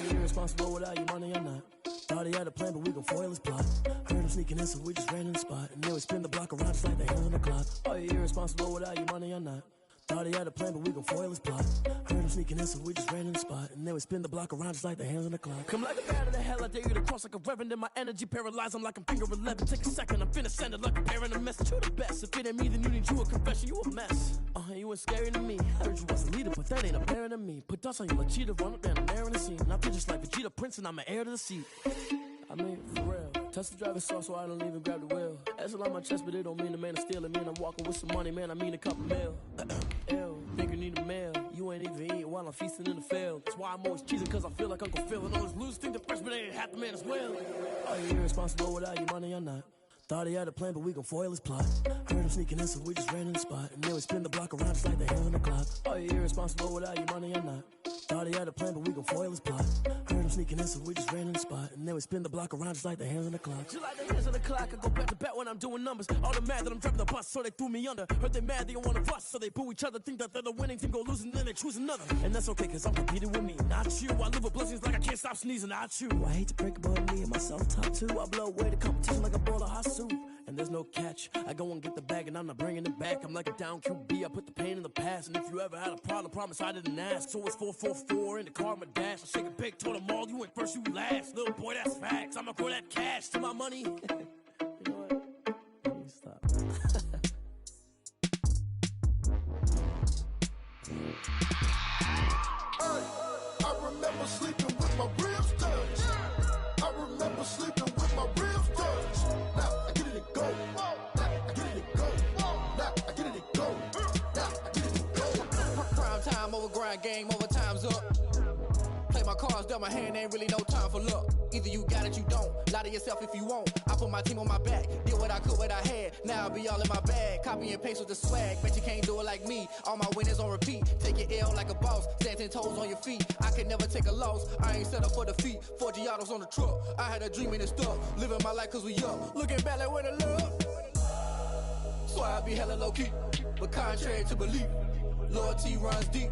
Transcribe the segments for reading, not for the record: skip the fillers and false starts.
you irresponsible without your money or not? Thought he had a plan, but we gon' foil his plot. Heard him sneaking in, so we just ran in the spot. And then we spin the block around just like the hands on the clock. Are you irresponsible without your money or not? Thought he had a plan, but we gon' foil his plot. Heard him sneaking in, so we just ran in the spot. And then we spin the block around just like the hands on the clock. Come like a bat of the hell, I dare you to cross like a reverend. And my energy paralyzed, I'm like I'm finger 11. Take a second, I'm finna send it like a bearing a message. You the best, if it ain't me, then you need you a confession. You a mess, you ain't scary to me. I heard you was a leader, but that ain't apparent to me. Put dust on you like cheetah, run up down the air in the scene. And I feel just like Vegeta Prince, and I'm an heir to the seat. I mean, for real. Touch the driver's sauce so I don't even grab the wheel. That's on my chest, but it don't mean the man is stealing. Man, I'm walking with some money, man, I mean a couple mil. Ew, think you need a meal. You ain't even eating while I'm feasting in the field. That's why I'm always cheesing, cause I feel like Uncle Phil. And all those losers think the freshman ain't half the man as well. Are you irresponsible without your money or not? Thought he had a plan, but we gon' foil his plot. Heard him sneaking in, so we just ran in the spot. And then we spin the block around just like the hands on the clock. Are you irresponsible without your money or not? Thought he had a plan, but we gon' foil his plot. Heard him sneaking in, so we just ran in the spot. And then we spin the block around just like the hands on the clock. Just like the hands on the clock, I go back to back when I'm doing numbers. All the mad that I'm driving the bus, so they threw me under. Heard they mad, they don't wanna bust, so they boo each other. Think that they're the winning team, go losing, then they choose another. And that's okay, cause I'm competing with me, not you. I live with blessings like I can't stop sneezing, not you. I hate to break about me and my self-talk too. I blow away the competition like a bowl of hot soup. And there's no catch, I go and get the bag and I'm not bringing it back. I'm like a down QB, I put the pain in the past. And if you ever had a problem, promise I didn't ask. So it's 444 in the car, my dash. I shake a big, told them all, you ain't first, you last. Little boy, that's facts, I'ma grow that cash to my money. You know what? Let me stop. I remember sleeping with my ribs touched. I remember sleeping with my ribs touched. Now I get it and go. Now I get it and go. Now I get it and go. Now I get it and go. Prime time over grind game, over time's up. Play my cards, dealt my hand, ain't really no time for luck. Either you got it, you don't. Lie to yourself if you won't. I put my team on my back, did what I could, what I had. Now I'll be all in my bag, copy and paste with the swag. Bet you can't do it like me. All my winners on repeat. Take your L like a boss, stand 10 toes on your feet. I can never take a loss. I ain't set up for defeat. 4 Giottos on the truck. I had a dream and it's stuck. Living my life cause we up. Looking back like where the love. So I be hella low key, but contrary to belief, loyalty runs deep.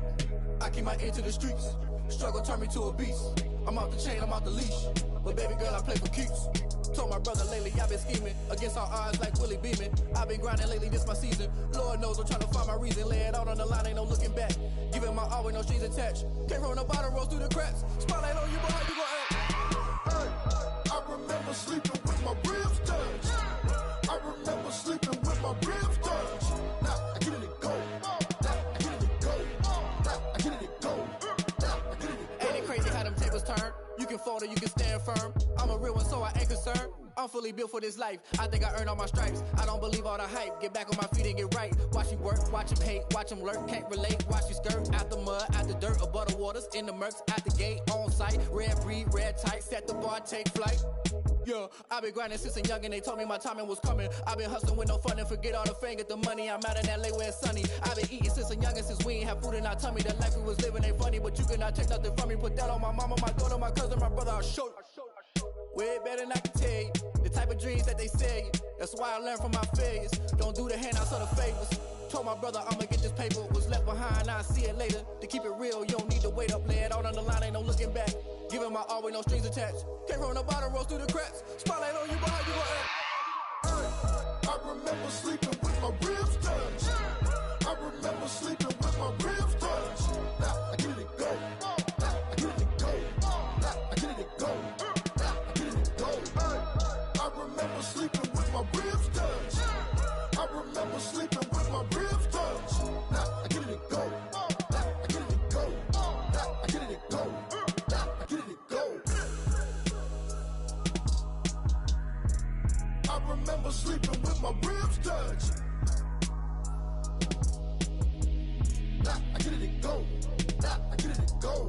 I keep my ear to the streets. Struggle turned me to a beast. I'm off the chain, I'm off the leash. But baby girl, I play for keeps. Told my brother lately, I've been scheming against all odds like Willie Beeman. I've been grinding lately, this my season. Lord knows I'm trying to find my reason. Lay it out on the line, ain't no looking back. Giving my all with no strings attached. Can't roll no bottom, rolls through the cracks. Spotlight on you, but how you gon' act? Hey, I remember sleeping with my ribs touched. I remember sleeping with my ribs touched. Now I get it and go. Now I get it and go. Now I get it and go. Now I get it and go. Ain't it crazy how them tables turn? You can fold or you can stand firm. I'm a real one, so I ain't concerned. I'm fully built for this life. I think I earned all my stripes. I don't believe all the hype. Get back on my feet and get right. Watch you work, watch him hate, watch him lurk. Can't relate, watch you skirt. Out the mud, out the dirt, above the waters, in the murks, out the gate, on site. Red breed, red tight, set the bar, take flight. Yeah, I've been grinding since a young and they told me my timing was coming. I've been hustling with no fun and forget all the fame, get the money. I'm out in LA where it's sunny. I've been eating since a youngin', since we ain't have food in our tummy. The life we was living ain't funny, but you cannot take nothing from me. Put that on my mama, my daughter, my cousin, my brother, I'll show you. Way better than I can tell you. The type of dreams that they sell you. That's why I learned from my failures. Don't do the handouts or the favors. Told my brother I'ma get this paper. Was left behind, I'll see it later. To keep it real, you don't need to wait up. Lay it out on the line, ain't no looking back. Giving my all with no strings attached. Can't roll no bottom, rolls through the cracks. Spotlight on you, but how you gon' act? I remember sleeping with my ribs touched. I remember sleeping with my ribs touched. Now I get it and go. Now I get it and go. Now I get it and go. Now I get it and go. I remember sleeping with my ribs touched. I remember sleeping with my ribs touched. Now I get it and go. Now I get it and go. Now I get it and go. Now I get it and go. I remember sleeping with my ribs touched. Now I get it and go. Now I get it and go.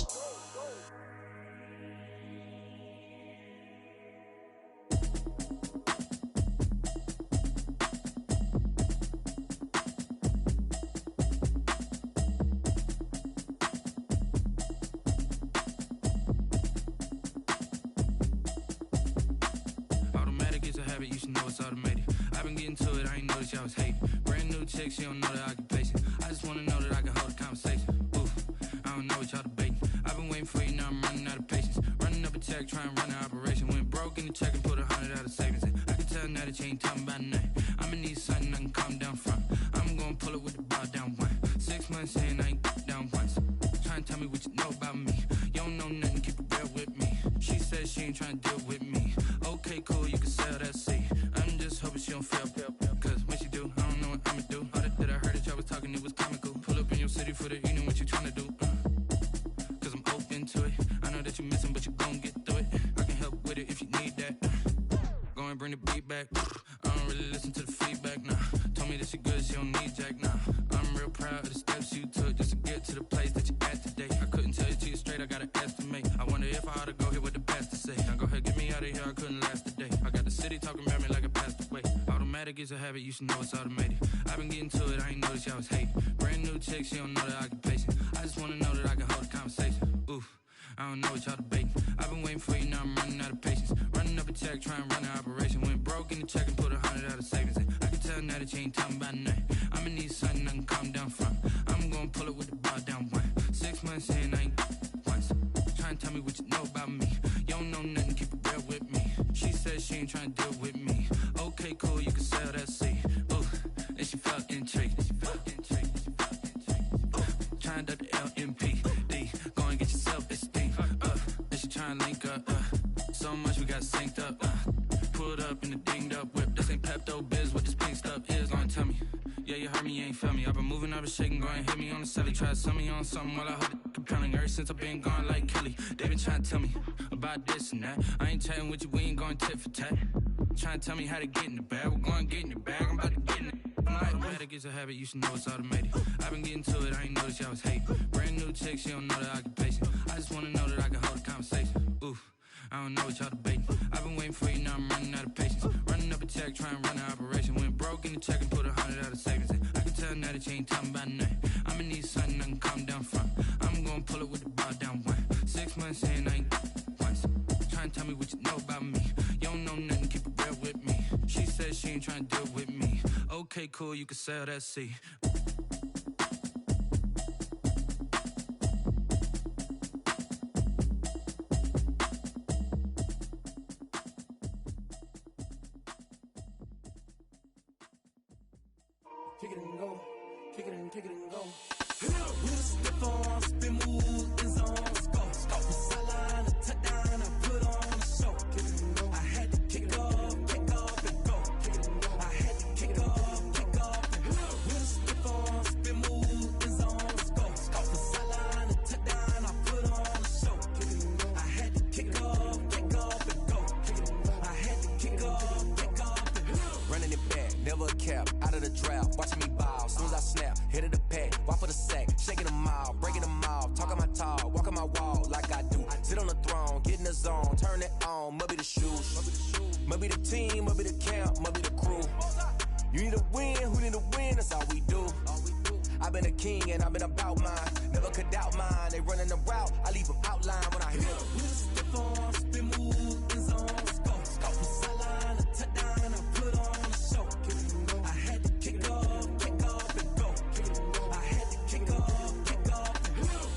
You should know it's automated. I've been getting to it, I ain't noticed y'all was hating. Brand new chick, she don't know the occupation. I just wanna know that I can hold a conversation. Oof, I don't know what y'all debating. I've been waiting for you, now I'm running out of patience. check, try and run an operation. Went broke in the check and put 100 out of savings in. I can tell now that you ain't talking about nothing. I'ma need something I can calm down from. I'm gonna pull it with the bar down one. 6 months in, I ain't down once. Try and tell me what you know about me. You don't know nothing, keep it real with me. She said she ain't trying to deal with me. Okay, cool, you can sell that seat. I'm just hoping she don't fail. Cause when she do, I don't know what I'ma do. All that I heard that y'all was talking, it was comical. Pull up in your city for the evening, what you tryna do? Cause I'm open to it. I know that you missing, but you gon' get through it. I can help with it if you need that. Go and bring the beat back. I don't really listen to the feedback, nah. Told me that she good, she don't need jack, nah. I'm real proud of the steps you took just to get to the place that you at today. I couldn't tell you to you straight, I gotta estimate. I wonder if I ought to go here with the best to say. Now go ahead, get me out of here, I couldn't last a day. I got the city talking about me like I passed away. Automatic is a habit, you should know it's automated. I've been getting to it, I ain't noticed y'all was hating. Brand new chick, she don't know the occupation. I just wanna know that I can hold a conversation. Oof, I don't know what y'all debating. I've been waiting for you, now I'm running out of patience. Running up a check, try and run an operation. Went broke in the check and put 100 out of savings in. I can tell now that you ain't talking about nothing. I'ma need something I can calm down from. I'm gonna pull it with the bar down one. 6 months in, I ain't once. Try and tell me what you know about me. You don't know nothing, keep it real with me. She said she ain't trying to deal with me. Okay, cool, you can sell that seat. Ooh, and she felt intrigued. Try and duck the LMPD. Go and get your self-esteem. And she try and link up. So much we got synced up. Pulled up in the dinged up whip. This ain't Pepto-Biz, what this pink stuff is. Long tell me. Yeah, you heard me, you ain't felt me. I've been moving, I've been shaking, go and hit me on the celly. Try to sell me on something while I hold it compelling. Ever since I've been gone like Kelly, they been trying to tell me about this and that. I ain't chatting with you, we ain't going tit for tat. Trying to tell me how to get in the bag, we're going to get in the bag, I'm about to get in it. Automatic is a habit, you should know it's automated. I've been getting to it, I ain't noticed y'all was hating. Brand new chick, she don't know the occupation. I just wanna know that I can hold a conversation. Oof, I don't know what y'all debating. I've been waiting for you, now I'm running out of patience. Running up a check, try and run an operation. Went broke in the check and put 100 out of savings in. I can tell now that you ain't talking about nothing. I'ma need something I can calm down from. I'm gonna pull it with the bar down one. 6 months in, I ain't once. Try and tell me what you know about me. You don't know nothing, keep it real with me. She said she ain't trying to deal with me. Okay, cool, you can sell that seat. Kick it and go, kick it and go. We the stiff on, spin move, in zone, go. The sideline, a touchdown, I put on the show. I had to kick off and go. I had to kick off and go. We the stiff on, spin move, in zone, go. The sideline, a touchdown, I put on the show. I had to kick off and go. I had to kick off and go. Running it back, never a cap, out of the draft, watching me ball. Soon as I snap, hit of the pack, walk for the sack, shaking them all, breaking them off, talking my talk, walking my wall like I do. Sit on the throne, get in the zone, turn it on, must be the shoes, must be the team, must be the camp, must be the crew. You need a win, who need a win, that's all we do. I've been a king and I've been about mine, never could doubt mine. They running the route, I leave them outline when I hit them. We the stiff on, spin move, in zone, go. The sideline, a touchdown, I put on the show. I had to kick off and go. I had to kick off and go.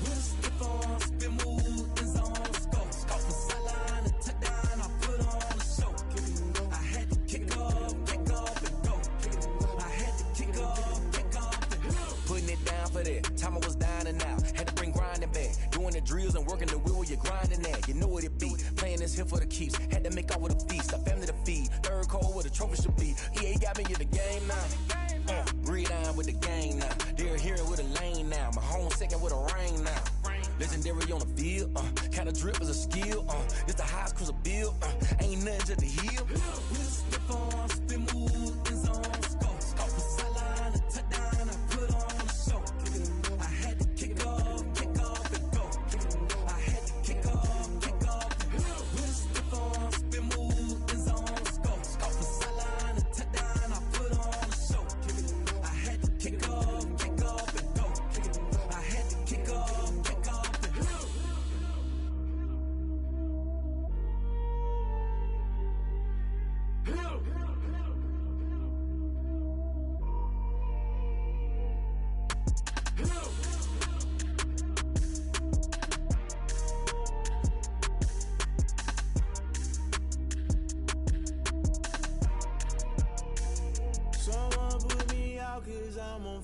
We the stiff on, spin move, in zone, go. The sideline, a touchdown, I put on the show. I had to kick off and go. I had to kick off and go. Putting it down for that, time I was down and out, had to bring grinding back, doing the drills and working the wheel where you're grinding at, you know what it be, playing this here for the keeps, had to make out with a feast, a family to feed, third cold where the trophy should be, EA got me in the game now, breathe on with the game now, they're hearing with a lane now, my home second with a rain now, legendary on the field, kind of drip is a skill, it's the highest cruiser bill, ain't nothing just to heal. We the stiff on, spin move, in zone, go. The sideline, a touchdown, I put on the show. I had to kick off and go. I had to kick off and go. We the stiff on, spin move, in zone, go. The sideline, a touchdown, I put on the show. I had to kick off and go. I had to kick off and go.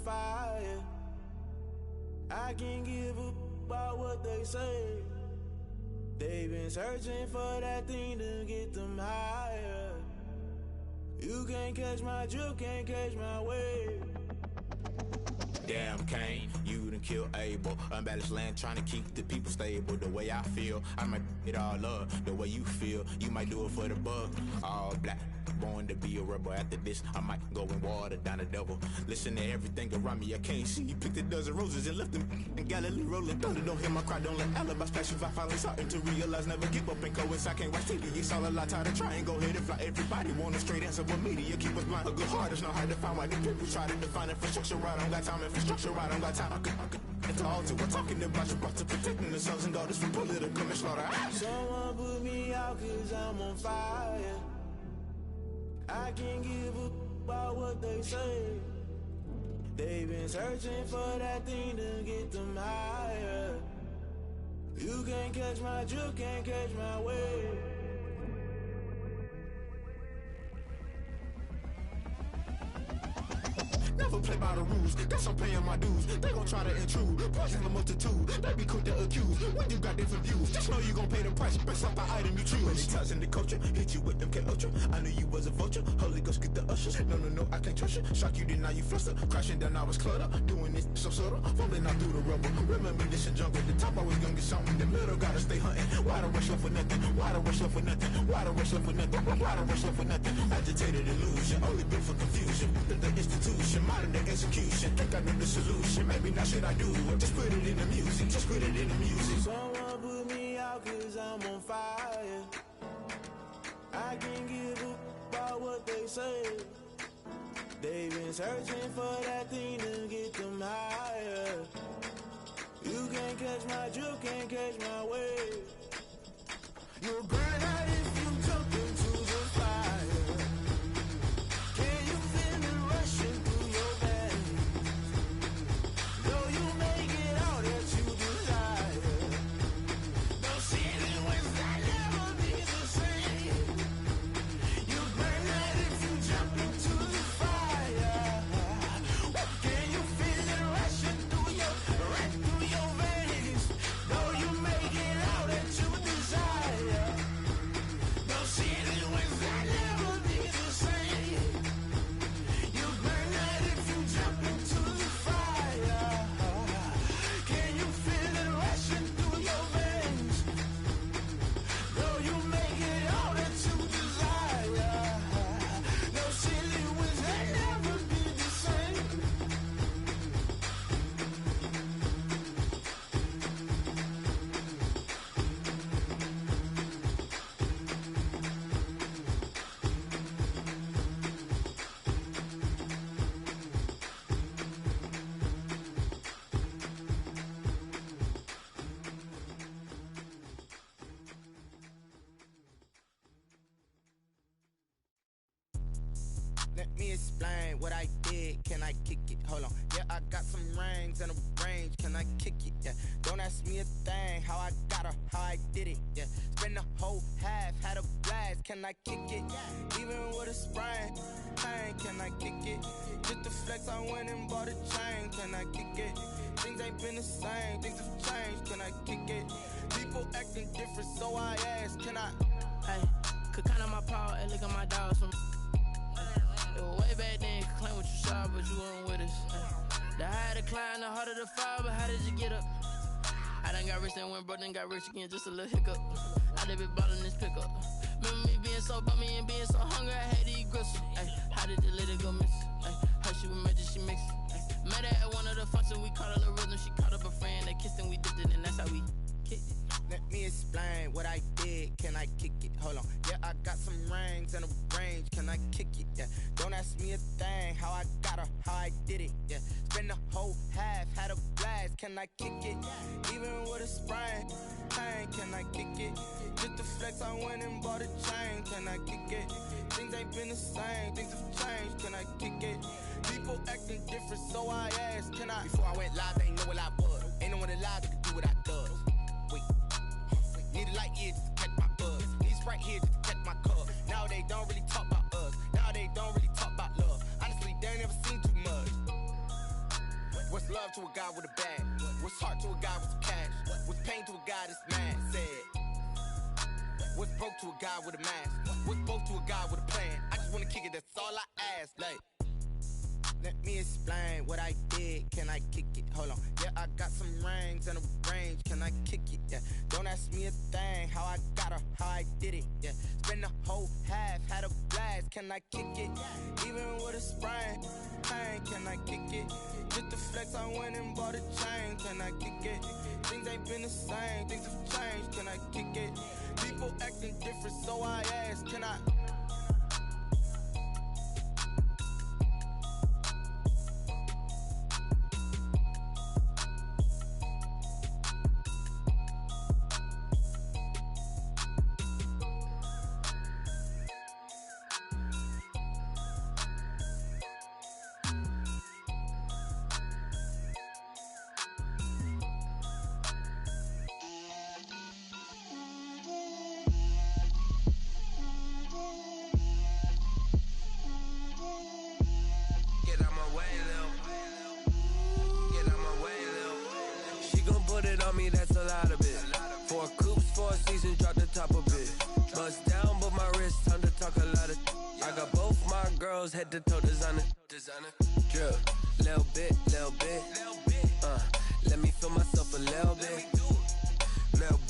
fire. I can't give up about what they say. They've been searching for that thing to get them higher. You can't catch my drift, can't catch my wave. Damn, Kane, you done killed Abel. Unbalanced land, trying to keep the people stable. The way I feel, I might it all up. The way you feel, you might do it for the buck. All black, born to be a rebel. After this, I might go and water down the devil. Listen to everything around me, I can't see. Picked a dozen roses and left them in Galilee rolling thunder. Don't hear my cry, don't let alibis pass you. I finally starting to realize, never give up and coincide. Can't watch TV, it's all a lot. Tired of trying, go ahead and fly. Everybody want a straight answer, but media keep us blind. A good heart is not hard to find. Why the people try to define infrastructure right? I don't got time, infrastructure right, I don't got time. I could it's all to we're talking about you brought to protecting the sons and daughters from political and slaughter. Someone put me out cause I'm on fire. I can't give up about what they say. They've been searching for that thing to get them higher. You can't catch my drift, can't catch my wave. Never play by the rules, guess I'm paying my dues. They gon' try to intrude, poison the multitude. They be quick to accuse, when you got different views. Just know you gon' pay the price, based off the item you choose. Many times in the culture, hit you with them K-Ultra. I knew you was a vulture, Holy Ghost get the ushers. No, I can't trust you. Shock you, then now you fluster. Crashing down, I was cluttered. Doing this so subtle, falling out through the rubble. Remember this in jungle, the top I was gonna get something. The middle gotta stay hunting. Why the rush left for nothing? Why the rush left for nothing? Why the rush left for nothing? Why the rush left for nothing? Agitated illusion, only built for confusion. The institution, modern day execution. Think I know the solution. Maybe now should I do it? Just put it in the music. Just put it in the music. Someone put me out cause I'm on fire. I can't give up about what they say. They've been searching for that thing to get them higher. You can't catch my drift, can't catch my wave. You'll burn out if you jump into the fire. Can you feel it rushing through your veins? Though you make it all that you desire. No ceiling wins, I never be the same. You burn out if you jump into the fire. Can you feel it rushing through your veins? Though you make it all that you desire. No ceiling wins, I never be the same. You burn out if you jump into the fire. Can you feel it rushing through your veins? Though you make it all that you desire. No ceiling wins, I never be the same. Let me explain what I did. Can I kick it? Hold on. Yeah, I got some rings and a range. Can I kick it? Yeah. Don't ask me a thing. How I got her, how I did it. Yeah. Spend the whole half, had a blast. Can I kick it? Even with a sprain. Pain, can I kick it? Just the flex, I went and bought a chain. Can I kick it? Things ain't been the same. Things have changed. Can I kick it? People acting different, so I ask. Can I? Hey, could count on my power and look at my dogs from. It was way back then, could claim what you saw, but you weren't with us. The higher the climb, the harder the fall, but how did you get up? I done got rich and went broke, then got rich again, just a little hiccup. I done been ballin' this pickup. Remember me being so bummy and being so hungry, I had to eat gristle. Ay, how did the lady go miss? Ay, how she was magic, she mixed. Met her at one of the functions, we caught a little rhythm. She caught up a friend, they kissed and we dipped it, and that's how we kicked it. Let me explain what I did. Can I kick it? Hold on. Yeah, I got some rings and a range. Can I kick it? Yeah. Don't ask me a thing. How I got her, how I did it. Yeah. Spend the whole half, had a blast. Can I kick it? Even with a sprain. Pain, can I kick it? Just the flex, I went and bought a chain. Can I kick it? Things ain't been the same. Things have changed. Can I kick it? People acting different, so I asked. Can I? Before I went live, they ain't know what I was. Ain't no one alive that could do what I does. Wait. Need a light here just to catch my buzz. Need Sprite here just to catch my cup. Now they don't really talk about us. Now they don't really talk about love. Honestly, they ain't never seen too much. heart to a guy with a bag? What's heart to a guy with some cash? What's pain to a guy that's mad? Said. What's broke to a guy with a mask? What's broke to a guy with a plan? I just wanna kick it, that's all I ask. Like, let me explain what I did. Can I kick it? Hold on. Yeah, I got some rings and a range. Can I kick it? Yeah. Don't ask me a thing. How I got her, how I did it. Yeah. Spend the whole half, had a blast. Can I kick it? Even with a sprain. Pain, can I kick it? Just the flex, I went and bought a chain. Can I kick it? Things ain't been the same. Things have changed. Can I kick it? People acting different, so I ask. Can I? That's a lot of it. 4 coops, 4 seasons, drop the top of it. Bust down, but my wrist, time to talk a lot of. I got both my girls head to toe designer. Drip, little bit. Let me feel myself a little bit. Little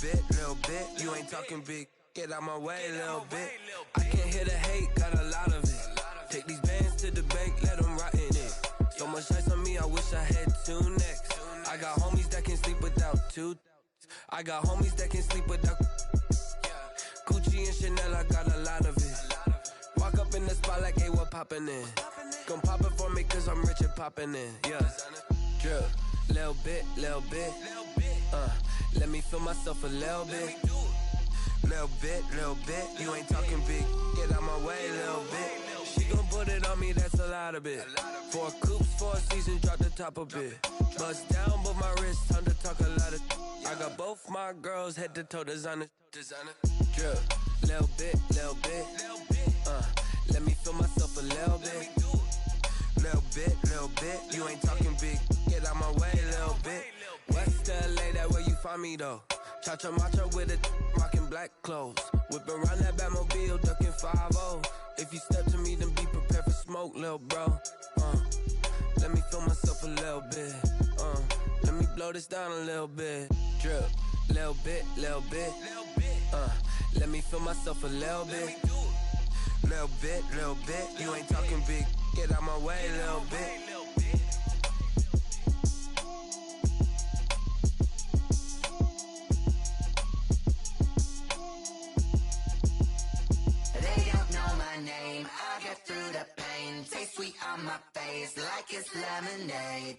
bit. You ain't talking big. Get out my way, little bit. I can't hear the hate, got a lot of it. Take these bands to the bank, let them rot in it. So much ice on me, I wish I had 2 necks. I got homies that can sleep without 2. I got homies that can sleep without Gucci and Chanel, I got a lot of it. Walk up in the spot like, hey, what poppin' in? Gon' pop it for me cause I'm rich and poppin' in, yeah. Drip, little bit. Let me feel myself a little bit. Little bit. You ain't talking big, get out my way, little bit. She gon' put it on me, that's a lot of it. 4 coops, 4 seasons, drop the top a bit. Bust down, but my wrist, time to talk a lot of. I got both my girls head to toe designer. Drip, little bit. Let me feel myself a little bit. Little bit. You ain't talking big, get out my way, little bit. West LA, that where you find me though. Cha-cha matcha with it, rockin' black clothes. Whip around that Batmobile, duckin' 5-0. If you step to me, then be prepared for smoke, lil' bro. Let me feel myself a little bit. Let me blow this down a little bit. Drip, little bit. Let me feel myself a little bit. Little bit. You ain't talking big. Get out my way, little bit. Name, I get through the pain. Taste sweet on my face like it's lemonade.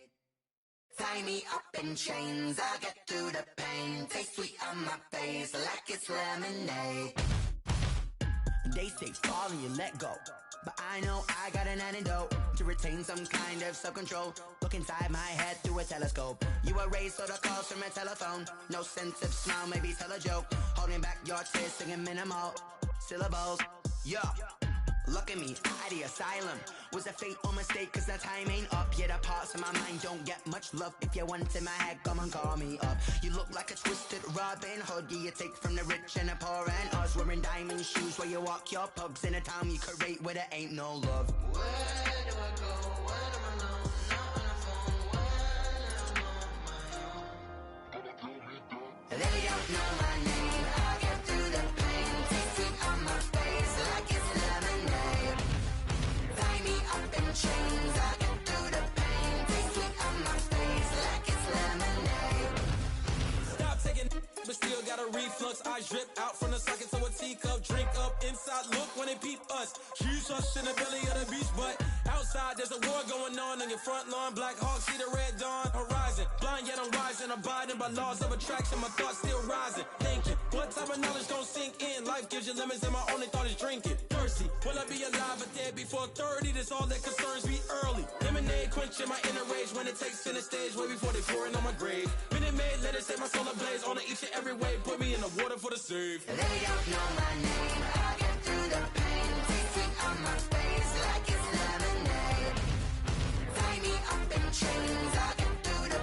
Tie me up in chains, I get through the pain. Taste sweet on my face like it's lemonade. They say fall and you let go, but I know I got an antidote to retain some kind of self-control. Look inside my head through a telescope. You erase all the calls from a telephone. No sense of smile, maybe tell a joke. Holding back your tears, singing minimal syllables. Yeah. Look at me, at the asylum. Was a fate or mistake, cause the time ain't up. Yeah, the parts of my mind don't get much love. If you want in my head, come and call me up. You look like a twisted Robin Hood. Yeah, you take from the rich and the poor and us. Wearing diamond shoes where you walk your pugs. In a town you create where there ain't no love. Where do I go? Where do I know? Not on the phone. When I'm on my own. They don't know my name. I get through the pain. Taste sweet on my face like it's lemonade. Tie me up in chains. I get through the pain. Taste sweet on my face like it's lemonade. Stop taking, but still got a reflux. I drip out from the socket to a teacup. Drink up inside. Look when they peep us. Huge us in the belly of the beach, but outside there's a war going on your front lawn. Black Hawk see the red dawn horizon. Blind yet I'm rising, abiding by laws of attraction. My thoughts still rising. Thinking, what type of knowledge gon' sink in? Life gives you lemons, and my only thought is drinking. Thirsty, will I be alive or dead before 30? That's all that concerns me early. Lemonade quenching my inner rage when it takes center stage, way before they pour it on my grave. Minute Maid, let it set my soul ablaze. On each and every way, put me in the water for the save. They don't know my name. I get through the pain. Taste sweet on my face like it's lemonade. Tie me up in chains. I get through the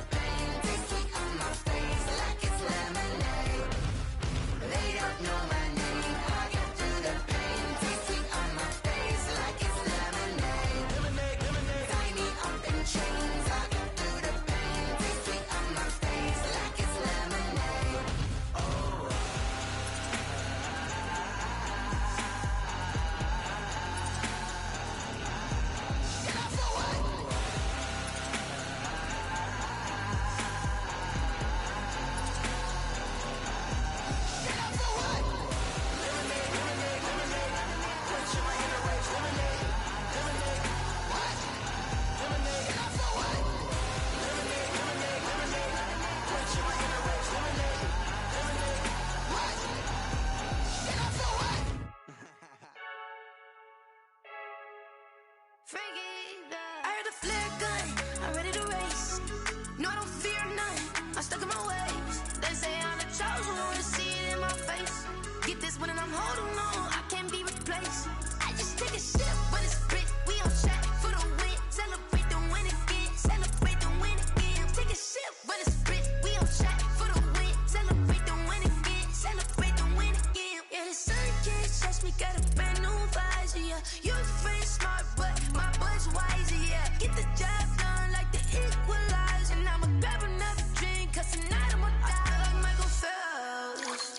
I'm stuck in my ways. They say I'm the chosen one, to see it in my face. Get this one and I'm holding on, I can't be replaced. I just take a sip, but it's split. We on track for the win. Celebrate the win again. Celebrate the win again. Take a sip, but it's split. We on track for the win. Celebrate the win again. Celebrate the win again. Yeah, the sun can't touch me. Got a brand new visor. Yeah, you're friend smart, but my bud's wiser. Yeah, get the job done like the equalizer. And I'ma grab another drink, 'cause tonight I'ma die like Michael Phelps.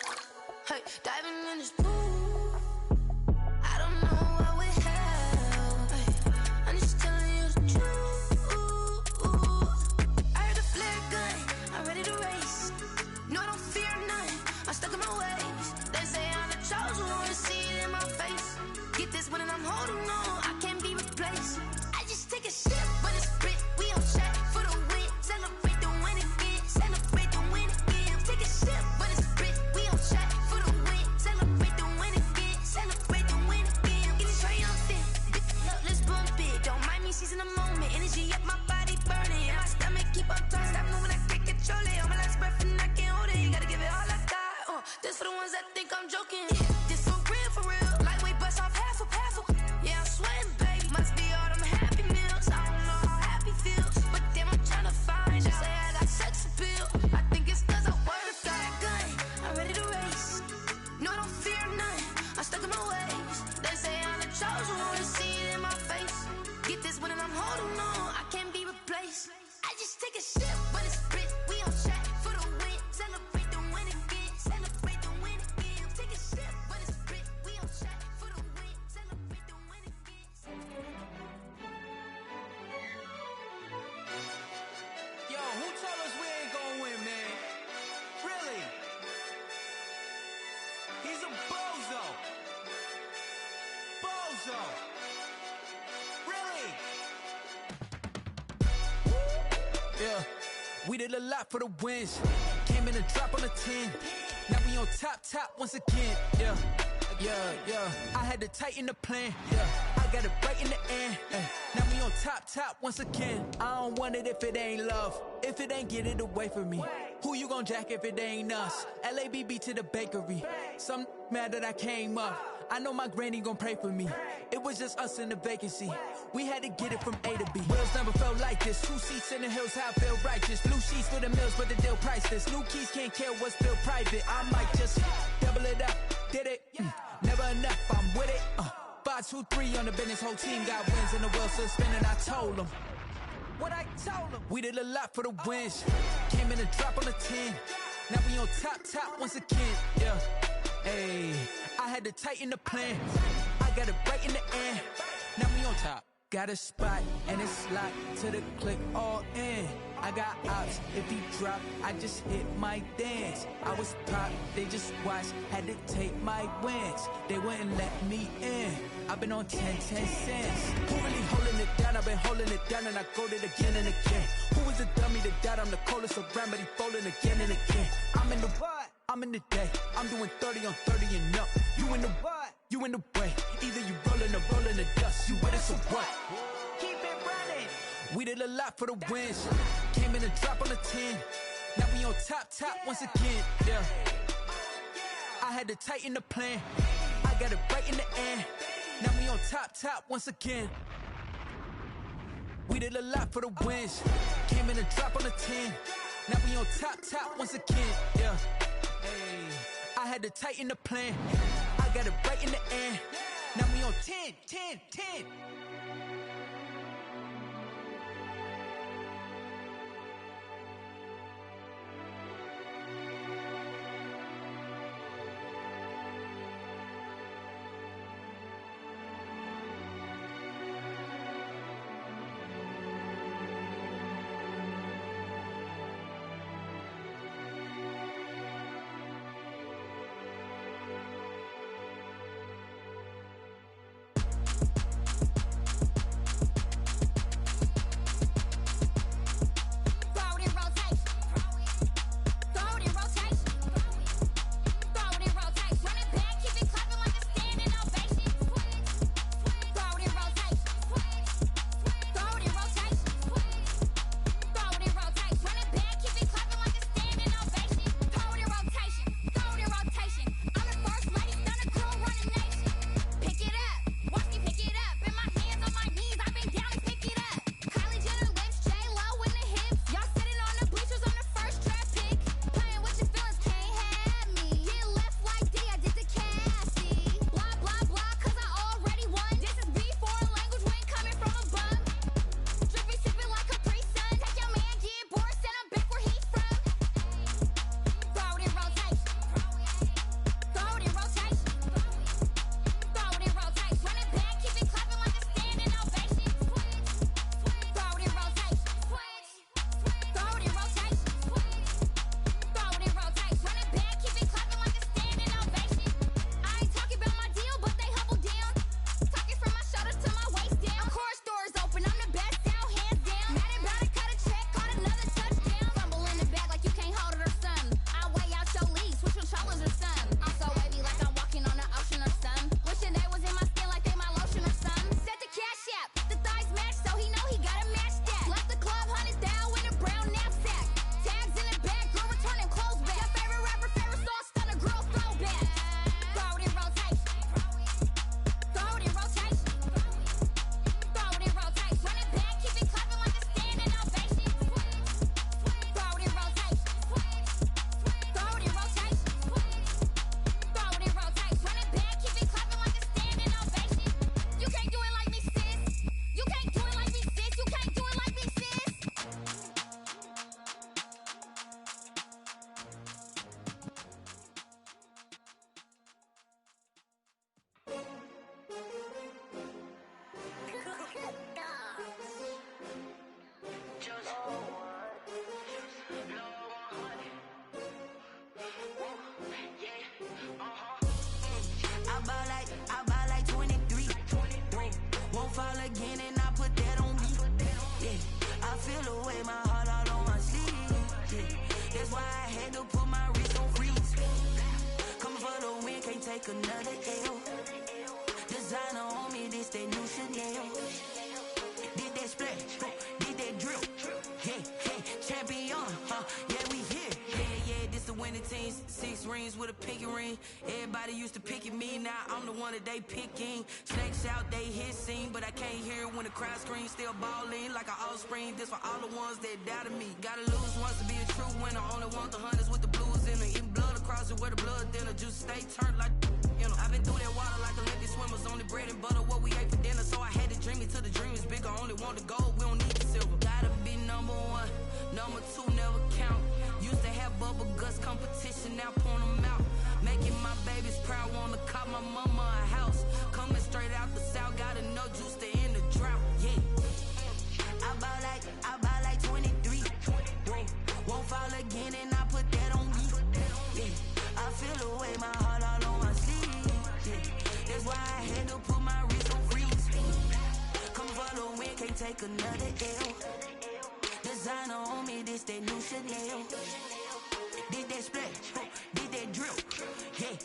Hey, diving in this pool. I don't know what would help. Hey, I'm just telling you the truth. I heard the flare gun, I'm ready to race. No, I don't fear none, I'm stuck in my ways. They say I'm the chosen one, to see it in my face. Get this one and I'm holding on, I can't be replaced. I just take a sip, but it's split. We on track for the win. Celebrate the win again. Celebrate the win again. Take a sip, but it's split. We on track for the win. Celebrate the win again. Celebrate the win again. Get it triumphant. Look, let's bump it. Don't mind me seizing the moment. Energy up my body burning. And my stomach keep on turning. Stop moving, I can't control it. On my last breath and I can't hold it. You gotta give it all I got. This for the ones that think I'm joking. This for real. Lightweight bust off half a. Yeah, I'm sweating, baby. Must be all them happy meals. I don't know how happy feels, but damn, I'm trying to find out. Say I got sex appeal. I think it's 'cause I work. Got a gun, I'm ready to race. No, I don't fear none, I'm stuck in my ways. They say I'm the chosen one, to see it in my face. Get this one and I'm holding on, I can't be replaced. I just take a sip, but it's split. We on track for the win. Celebrate the win again. Celebrate the win again. Take a sip, but it's split. We on track for the win. Celebrate the win again. Yo, who told us we ain't gonna win, man? Really? He's a bozo. Bozo. Really? Yeah, we did a lot for the wins. Came in a drop on a 10. Now we on top once again. Yeah. I had to tighten the plan. Yeah, I got it right in the end. Now we on top once again. I don't want it if it ain't love. If it ain't, get it away from me. Who you gon' jack if it ain't us? LABB to the bakery. Some mad that I came up. I know my granny gon' pray for me. It was just us in the vacancy. We had to get it from A to B. Wheels never felt like this. 2 seats in the hills, how I feel righteous. Blue sheets for the mills, but the deal priceless. New keys can't care what's still private. I might just double it up. Did it? Never enough, I'm with it. 5, 2, 3 on the business. Whole team got wins and the wheels still spinning. I told them what I told them. We did a lot for the wins. Came in a drop on a 10. Now we on top once again. Yeah. Hey, I had to tighten the plan. I got it right in the end. Now we on top. Got a spot and it's locked to the click all in. I got ops, if he drop, I just hit my dance. I was pop, they just watched, had to take my wins. They wouldn't let me in. I've been on 10 cents. Who really holding it down? I've been holding it down and I go it again and again. Who was the dummy that died? I'm the coldest around, but he folding again and again. I'm in the what? I'm in the day. I'm doing 30 on 30 and up. You in the what? You in the way. Either you rolling or rolling the dust. You with us or what? Keep it running. We did a lot for the wins. Came in a drop on a 10. Now we on top once again. Yeah. I had to tighten the plan. I got it right in the end. Now we on top once again. We did a lot for the wins. Came in a drop on a 10. Now we on top once again. Yeah. Hey, I had to tighten the plan. I got it right in the end. Now we on 10. feel the way, my heart all on my sleeve. Yeah. That's why I had to put my wrist on freeze. Coming for the win, can't take another L. Designer on me, this that new Chanel. Did that splash, did that drill. Yeah, champion, yeah, we here. Yeah, this the winning team. 6 rings with a pinky ring. Everybody used to pick at me, now I'm the one that they picking. Snakes out, they hit scene, but I can't hear it when the crowd screams. Still balling like an offspring. This for all the ones that doubted me. Gotta lose once to be a true winner. Only want the hunters with the blues in it. Eating blood across it where the blood thinner. Just stay turned like, you know. I've been through that water like Olympic swimmers. Only bread and butter, what we ate for dinner. So I had to dream it till the dream is bigger. Only want the gold, we don't need the silver. Gotta be number 1, number 2 never count. Used to have bubble guts competition, now point them out. Making my babies proud, wanna cop my mama a house. Coming straight out the south, got enough juice to end the drought. Yeah, I buy like 23. Won't fall again, and I put that on me. Yeah, I feel the way, my heart all on my sleeve. Yeah, that's why I had to put my wrist on freeze. Coming for the win, can't take another L. Designer on me, this that new Chanel. Did that splash, did that drill. Yeah,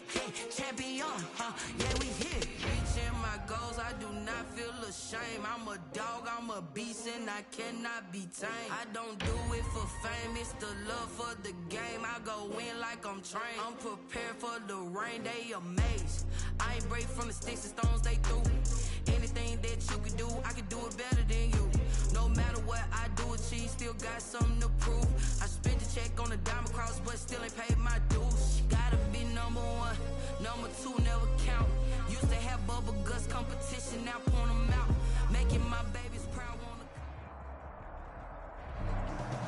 champion, yeah, we here. Reaching my goals, I do not feel ashamed. I'm a dog, I'm a beast, and I cannot be tamed. I don't do it for fame, it's the love for the game. I go in like I'm trained. I'm prepared for the rain, they amazed. I ain't break from the sticks and stones they threw. Anything that you can do, I can do it better than you. No matter what I do achieve, still got something to prove. I spent the check on the diamond cross, but still ain't paid my dues. Gotta be number 1, number 2 never count. Used to have bubble guts competition, now point them out. Making my babies proud.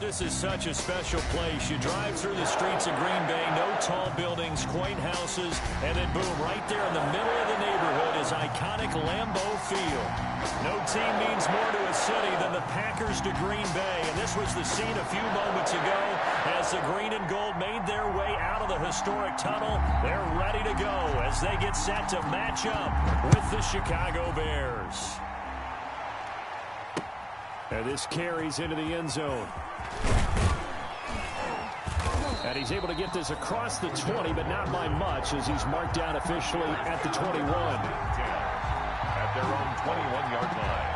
This is such a special place. You drive through the streets of Green Bay, no tall buildings, quaint houses, and then boom, right there in the middle of the neighborhood is iconic Lambeau Field. No team means more to a city than the Packers to Green Bay, and this was the scene a few moments ago as the green and gold made their way out of the historic tunnel. They're ready to go as they get set to match up with the Chicago Bears. And this carries into the end zone. And he's able to get this across the 20, but not by much as he's marked down officially at the 21. At their own 21-yard line.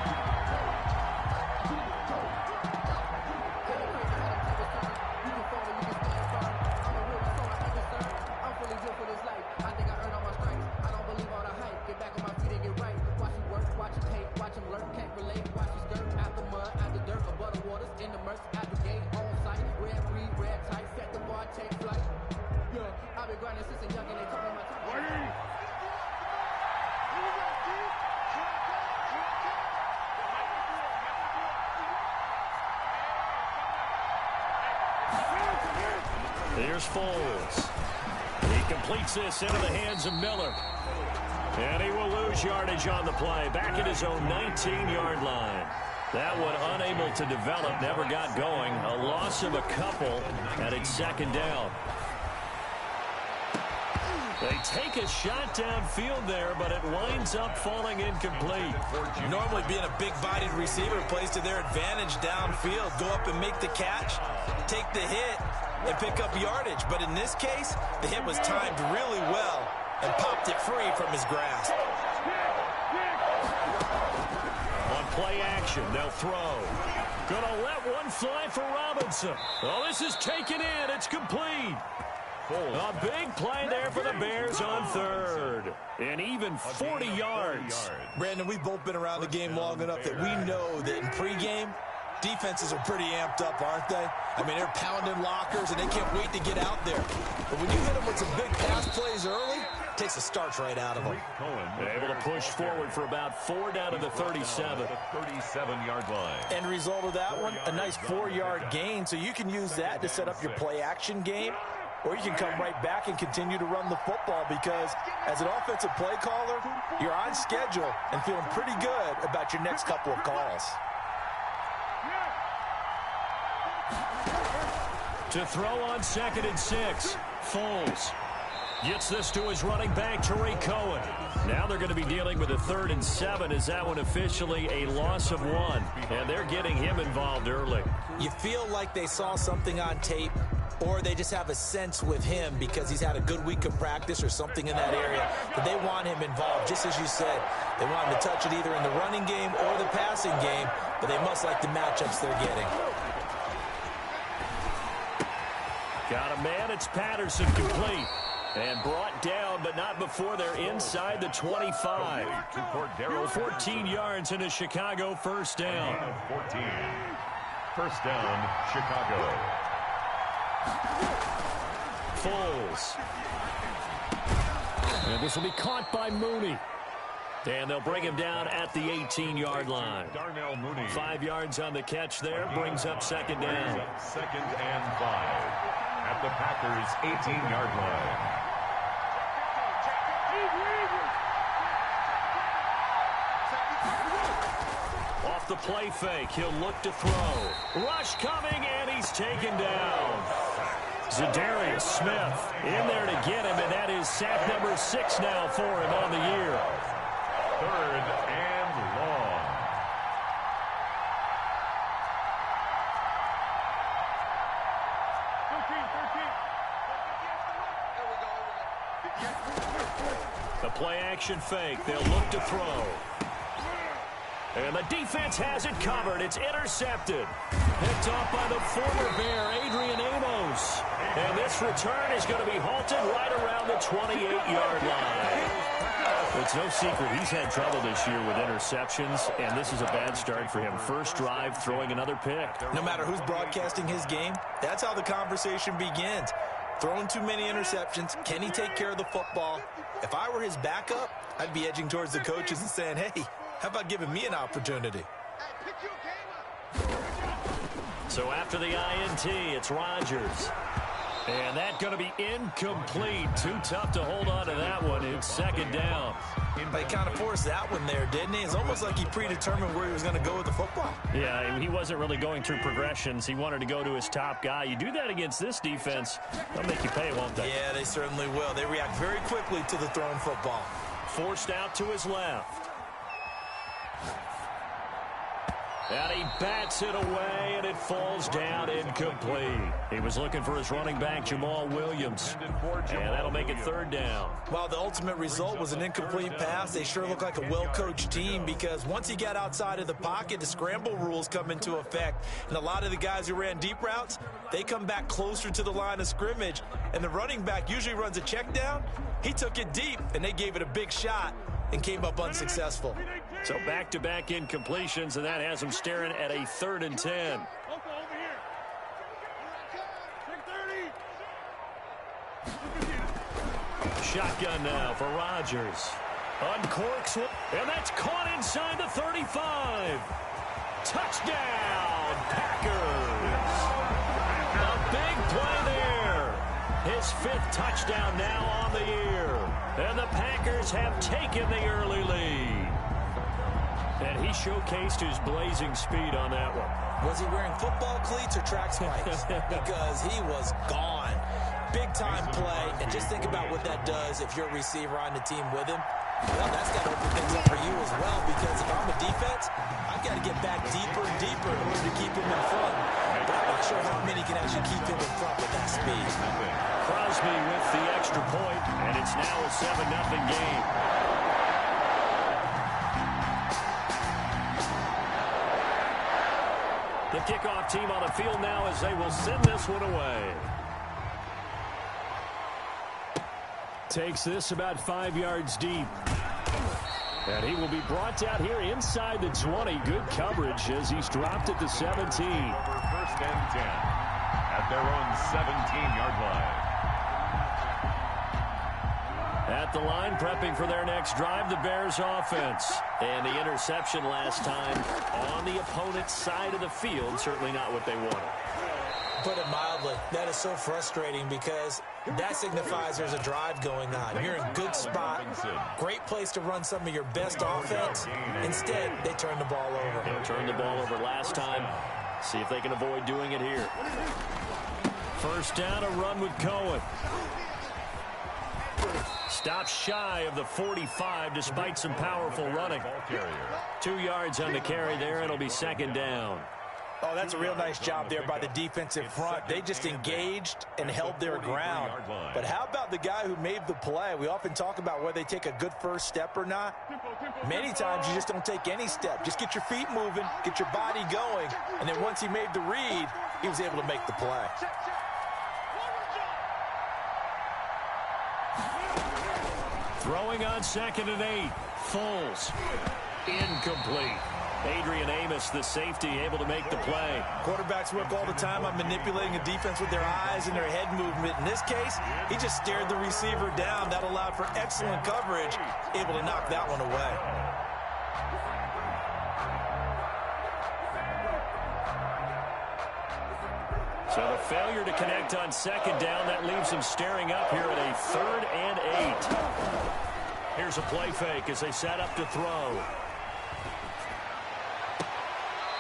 Here's Foles. He completes this into the hands of Miller. And he will lose yardage on the play. Back at his own 19-yard line. That one unable to develop, never got going. A loss of a couple, and it's second down. They take a shot downfield there, but it winds up falling incomplete. Normally being a big-bodied receiver plays to their advantage downfield. Go up and make the catch, take the hit, and pick up yardage. But in this case, the hit was timed really well and popped it free from his grasp. On play action, they'll throw. Gonna let one fly for Robinson. Oh, this is taken in. It's complete. A big play there for the Bears on third. And even 40 yards. Brandon, we've both been around the game long enough that we know that in pregame, defenses are pretty amped up, aren't they? I mean, they're pounding lockers, and they can't wait to get out there. But when you hit them with some big pass plays early, it takes the starch right out of them. Able to push forward for about 4 down to the 37. 37-yard line. End result of that one, a nice 4-yard gain, so you can use that to set up your play-action game. Or you can come right back and continue to run the football because as an offensive play caller, you're on schedule and feeling pretty good about your next couple of calls. To throw on 2nd and 6, Foles. Gets this to his running back, Tariq Cohen. Now they're going to be dealing with a 3rd and 7. Is that one officially a loss of 1? And they're getting him involved early. You feel like they saw something on tape, or they just have a sense with him because he's had a good week of practice or something in that area that they want him involved. Just as you said, they want him to touch it either in the running game or the passing game, but they must like the matchups they're getting. Got a man, it's Patterson, complete. And brought down, but not before they're inside the 25. 14 yards in a Chicago first down. 14. First down, Chicago. Foles. And this will be caught by Mooney. And they'll bring him down at the 18-yard line. Darnell Mooney. 5 yards on the catch there, brings up second down. Second and 5 at the Packers' 18-yard line. Off the play fake, he'll look to throw. Rush coming, and he's taken down. Zadarius Smith in there to get him, and that is sack number 6 now for him on the year. 3rd and long. The play action fake, they'll look to throw. And the defense has it covered. It's intercepted. Picked off by the former Bear, Adrian Amos. And this return is going to be halted right around the 28-yard line. It's no secret he's had trouble this year with interceptions, and this is a bad start for him. First drive, throwing another pick. No matter who's broadcasting his game, that's how the conversation begins. Throwing too many interceptions, can he take care of the football? If I were his backup, I'd be edging towards the coaches and saying, hey, how about giving me an opportunity? So after the INT, it's Rodgers. And that's going to be incomplete. Too tough to hold on to that one. It's second down. They kind of forced that one there, didn't he? It's almost like he predetermined where he was going to go with the football. Yeah, he wasn't really going through progressions. He wanted to go to his top guy. You do that against this defense, they'll make you pay, won't they? Yeah, they certainly will. They react very quickly to the thrown football. Forced out to his left. And he bats it away, and it falls down incomplete. He was looking for his running back, Jamal Williams. And that'll make it third down. While the ultimate result was an incomplete pass, they sure look like a well-coached team because once he got outside of the pocket, the scramble rules come into effect. And a lot of the guys who ran deep routes, they come back closer to the line of scrimmage. And the running back usually runs a check down. He took it deep, and they gave it a big shot and came up unsuccessful. So back-to-back incompletions, and that has him staring at a 3rd and 10. Shotgun now for Rodgers. Uncorks, and that's caught inside the 35. Touchdown, Packers. A big play there. His 5th touchdown now on the year. And the Packers have taken the early lead. And he showcased his blazing speed on that one. Was he wearing football cleats or track spikes? Because he was gone. Big-time play, and just think about what that does if you're a receiver on the team with him. Well, that's got to open things up for you as well, because if I'm a defense, I've got to get back deeper and deeper in order to keep him in front. But I'm not sure how many can actually keep him in front with that speed. Crosby with the extra point, and it's now a 7-0 game. The kickoff team on the field now as they will send this one away. Takes this about 5 yards deep. And he will be brought down here inside the 20. Good coverage as he's dropped at the 17. First and 10 at their own 17-yard line. At the line, prepping for their next drive, the Bears offense. And the interception last time on the opponent's side of the field. Certainly not what they wanted. Put it mildly, that is so frustrating because that signifies there's a drive going on. You're in a good spot, great place to run some of your best offense. Instead, they turn the ball over. They turned the ball over last time. See if they can avoid doing it here. First down, a run with Cohen. Stops shy of the 45 despite some powerful running. 2 yards on the carry there. It'll be second down. Oh, that's a real nice job there by the defensive front. They just engaged and held their ground. But how about the guy who made the play? We often talk about whether they take a good first step or not. Many times you just don't take any step. Just get your feet moving, get your body going, and then once he made the read, he was able to make the play. Throwing on 2nd and 8. Foles. Incomplete. Adrian Amos, the safety, able to make the play. Quarterbacks work all the time on manipulating a defense with their eyes and their head movement. In this case, he just stared the receiver down. That allowed for excellent coverage, able to knock that one away. So the failure to connect on 2nd down, that leaves him staring up here at a 3rd and 8. Here's a play fake as they set up to throw.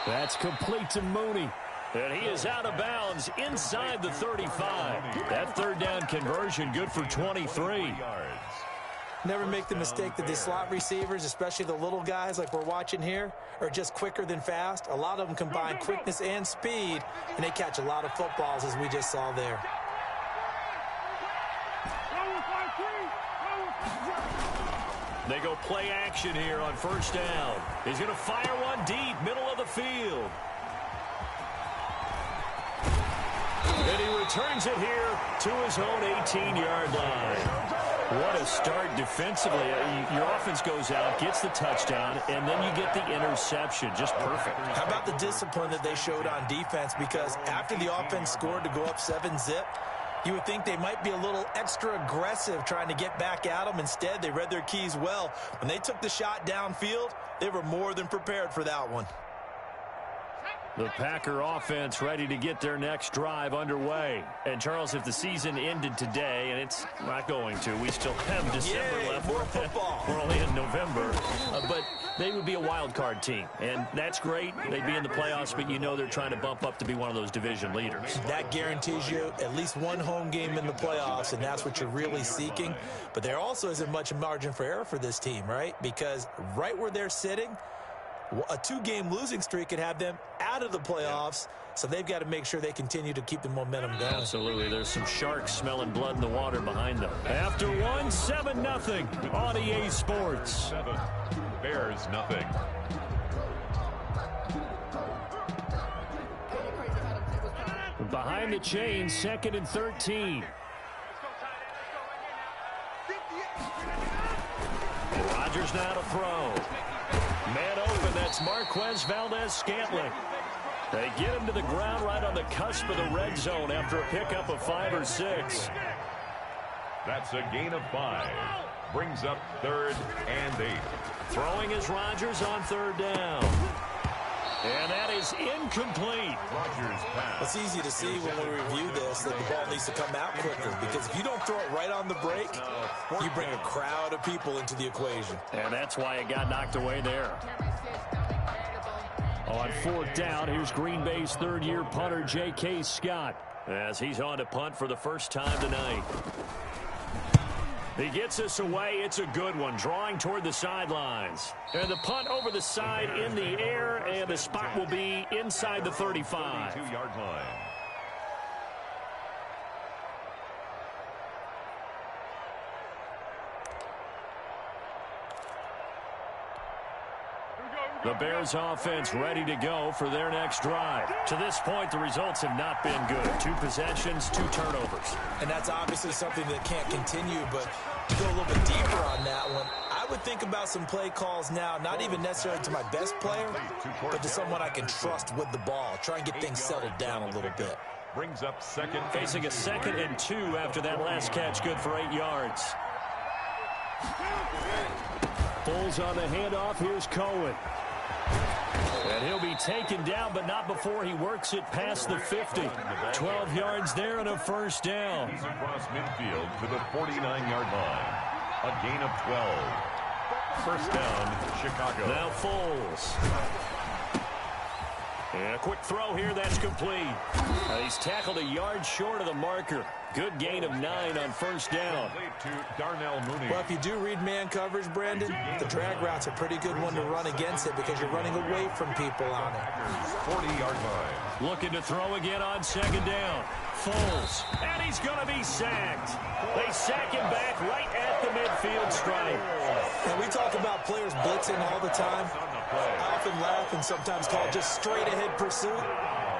That's complete to Mooney. And he is out of bounds inside the 35. That 3rd down conversion good for 23. Never make the mistake that the slot receivers, especially the little guys like we're watching here, are just quicker than fast. A lot of them combine quickness and speed, and they catch a lot of footballs as we just saw there. They go play action here on 1st down. He's going to fire one deep, middle of the field. And he returns it here to his own 18-yard line. What a start defensively. Your offense goes out, gets the touchdown, and then you get the interception. Just perfect. How about the discipline that they showed on defense? Because after the offense scored to go up 7-zip, you would think they might be a little extra aggressive trying to get back at them. Instead, they read their keys well. When they took the shot downfield, they were more than prepared for that one. The Packer offense ready to get their next drive underway. And, Charles, if the season ended today, and it's not going to, we still have December left. More football. We're only in November. But they would be a wild card team. And that's great. They'd be in the playoffs, but you know they're trying to bump up to be one of those division leaders. That guarantees you at least one home game in the playoffs, and that's what you're really seeking. But there also isn't much margin for error for this team, right? Because right where they're sitting, a 2-game losing streak could have them out of the playoffs, so they've got to make sure they continue to keep the momentum going. Absolutely. There's some sharks smelling blood in the water behind them. After 7-0 on EA Sports. 7, Bears nothing. Behind the chains, 2nd and 13. Rodgers now to throw. Man open, that's Marquez Valdez-Scantling. They get him to the ground right on the cusp of the red zone after a pickup of 5 or 6. That's a gain of 5. Brings up 3rd and 8. Throwing is Rodgers on 3rd down. And that is incomplete. Rodgers pass. It's easy to see when we review this that the ball needs to come out quicker, because if you don't throw it right on the break, you bring a crowd of people into the equation. And that's why it got knocked away there. On 4th down, here's Green Bay's 3rd-year punter, J.K. Scott, as he's on to punt for the first time tonight. He gets us away. It's a good one, drawing toward the sidelines. And the punt over the side in the air, and the spot will be inside the 35. 32-yard line. The Bears offense ready to go for their next drive. To this point, the results have not been good. 2 possessions, 2 turnovers. And that's obviously something that can't continue, but to go a little bit deeper on that one, I would think about some play calls now, not even necessarily to my best player, but to someone I can trust with the ball. Try and get things settled down a little bit. Brings up 2nd. Facing a 2nd and 2 after that last catch, good for 8 yards. Foles on the handoff. Here's Cohen. And he'll be taken down, but not before he works it past the 50. 12 yards there and a 1st down. He's across midfield to the 49-yard line. A gain of 12. 1st down, Chicago. Now Foles. And a quick throw here, that's complete. He's tackled a yard short of the marker. Good gain of 9 on first down. Well, if you do read man coverage, Brandon, the drag route's a pretty good one to run against it because you're running away from people on it. 40-yard line. Looking to throw again on second down. Foles, and he's going to be sacked. They sack him back right at the midfield stripe. And we talk about players blitzing all the time. I often laugh and sometimes call it just straight-ahead pursuit.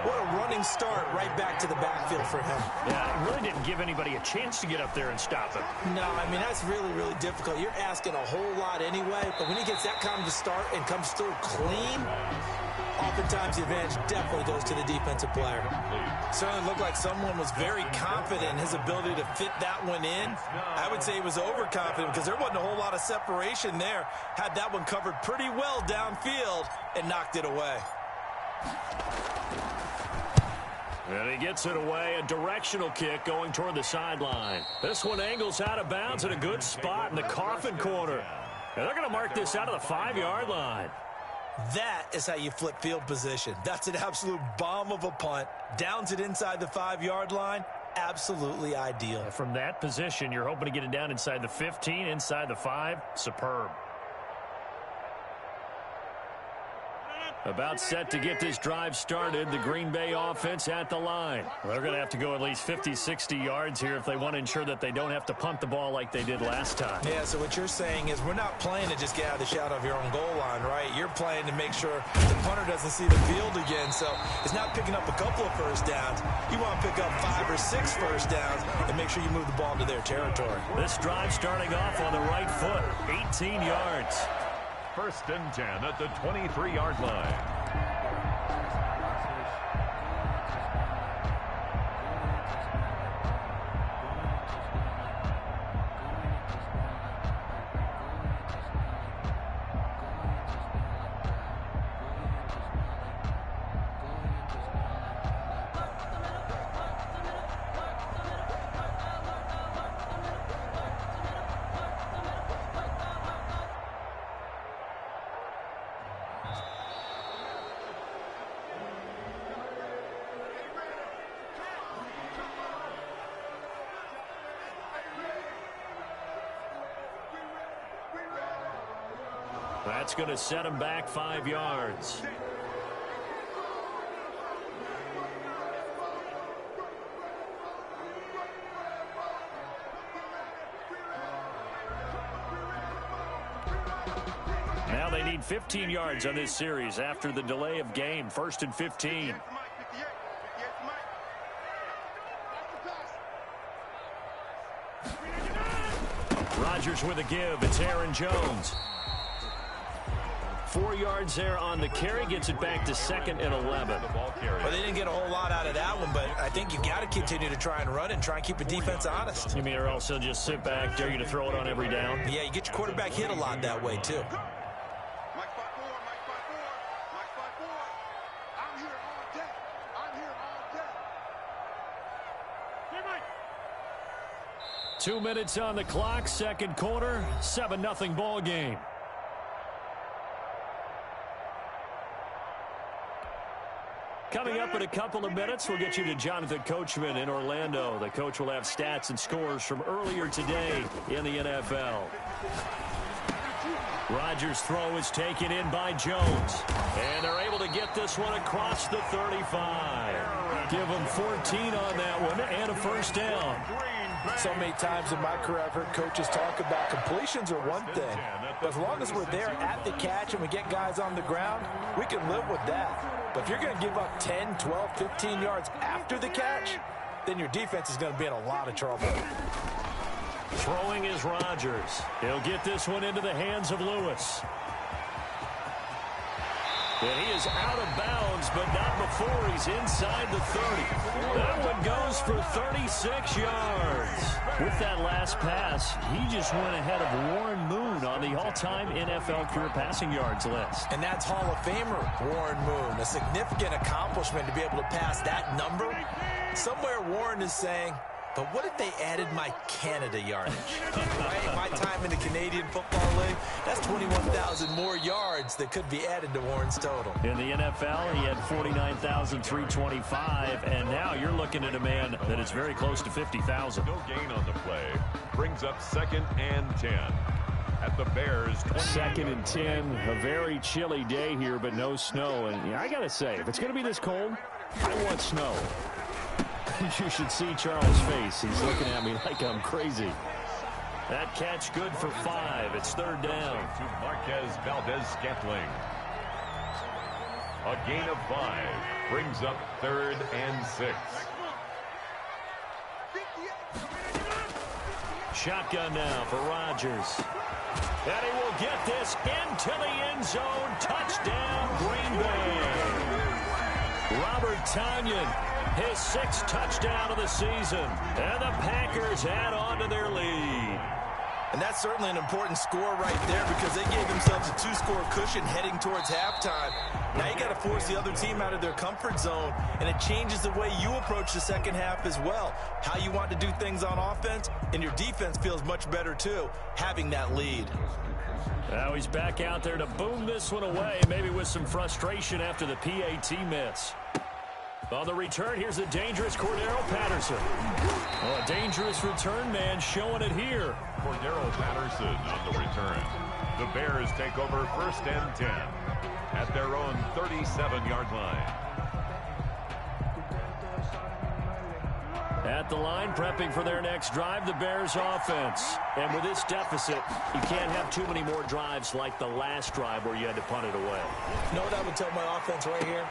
What a running start right back to the backfield for him. Yeah, it really didn't give anybody a chance to get up there and stop him. No, I mean, that's really, really difficult. You're asking a whole lot anyway, but when he gets that kind of a start and comes through clean, oftentimes the advantage definitely goes to the defensive player. Certainly looked like someone was very confident in his ability to fit that one in. I would say he was overconfident because there wasn't a whole lot of separation there. Had that one covered pretty well downfield and knocked it away. And he gets it away, a directional kick going toward the sideline. This one angles out of bounds at a good spot in the coffin corner. And they're going to mark this out of the 5-yard line. That is how you flip field position. That's an absolute bomb of a punt. Downs it inside the 5-yard line. Absolutely ideal. From that position, you're hoping to get it down inside the 15, inside the 5. Superb. About set to get this drive started, the Green Bay offense at the line. They're going to have to go at least 50, 60 yards here if they want to ensure that they don't have to punt the ball like they did last time. Yeah, so what you're saying is we're not playing to just get out of the shadow of your own goal line, right? You're playing to make sure the punter doesn't see the field again. So it's not picking up a couple of first downs. You want to pick up 5 or 6 first downs and make sure you move the ball into their territory. This drive starting off on the right foot, 18 yards. 1st and 10 at the 23-yard line. That's going to set him back 5 yards. Now they need 15 yards on this series after the delay of game. 1st and 15. Rodgers with a give. It's Aaron Jones. 4 yards there on the carry, gets it back to 2nd and 11. Well, they didn't get a whole lot out of that one, but I think you got to continue to try and run and try and keep the defense honest. You mean or else they'll just sit back, dare you to throw it on every down? Yeah, you get your quarterback hit a lot that way, too. Two minutes on the clock, second quarter, 7-0 ball game. Coming up in a couple of minutes, we'll get you to Jonathan Coachman in Orlando. The coach will have stats and scores from earlier today in the NFL. Rodgers' throw is taken in by Jones. And they're able to get this one across the 35. Give them 14 on that one and a first down. So many times in my career, I've heard coaches talk about completions are one thing. But as long as we're there at the catch and we get guys on the ground, we can live with that. But if you're going to give up 10, 12, 15 yards after the catch, then your defense is going to be in a lot of trouble. Throwing is Rodgers. He'll get this one into the hands of Lewis. And he is out of bounds, but not before he's inside the 30. That one goes for 36 yards. With that last pass, he just went ahead of Warren Moon on the all-time NFL career passing yards list. And that's Hall of Famer Warren Moon. A significant accomplishment to be able to pass that number. Somewhere Warren is saying, But what if they added my Canada yardage? Right? My time in the Canadian Football League, that's 21,000 more yards that could be added to Warren's total. In the NFL, he had 49,325, and now you're looking at a man that is very close to 50,000. No gain on the play. Brings up 2nd and 10. At the Bears' 2nd and 10, a very chilly day here, but no snow. And yeah, I got to say, if it's going to be this cold, I want snow. You should see Charles' face. He's looking at me like I'm crazy. That catch good for 5. It's 3rd down. To Marquez Valdez-Scantling. A gain of 5. Brings up 3rd and 6. Shotgun now for Rodgers. And he will get this into the end zone. Touchdown, Green Bay. Robert Tonyan, his 6th touchdown of the season. And the Packers add on to their lead. And that's certainly an important score right there because they gave themselves a 2-score cushion heading towards halftime. Now you got to force the other team out of their comfort zone, and it changes the way you approach the second half as well. How you want to do things on offense, and your defense feels much better too, having that lead. Now he's back out there to boom this one away, maybe with some frustration after the PAT miss. On the return, here's a dangerous Cordero Patterson. Oh, a dangerous return man showing it here. Cordero Patterson on the return. The Bears take over 1st and 10 at their own 37-yard line. At the line, prepping for their next drive, the Bears offense. And with this deficit, you can't have too many more drives like the last drive where you had to punt it away. You know what I would tell my offense right here?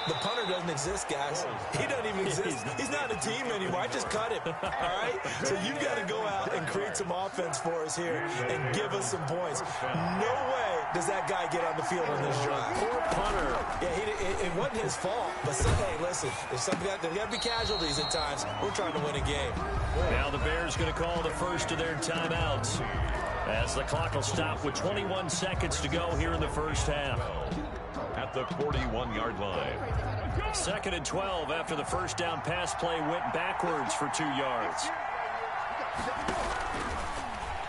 The punter doesn't exist, guys. He doesn't even exist. He's not a team anymore. I just cut him. All right? So you've got to go out and create some offense for us here and give us some points. No way does that guy get on the field on this drive. Poor punter. Yeah, it wasn't his fault. But, hey, listen, there's got to be casualties at times. We're trying to win a game. Now the Bears going to call the first of their timeouts as the clock will stop with 21 seconds to go here in the first half. At the 41-yard line. 2nd and 12 after the first down pass play went backwards for 2 yards.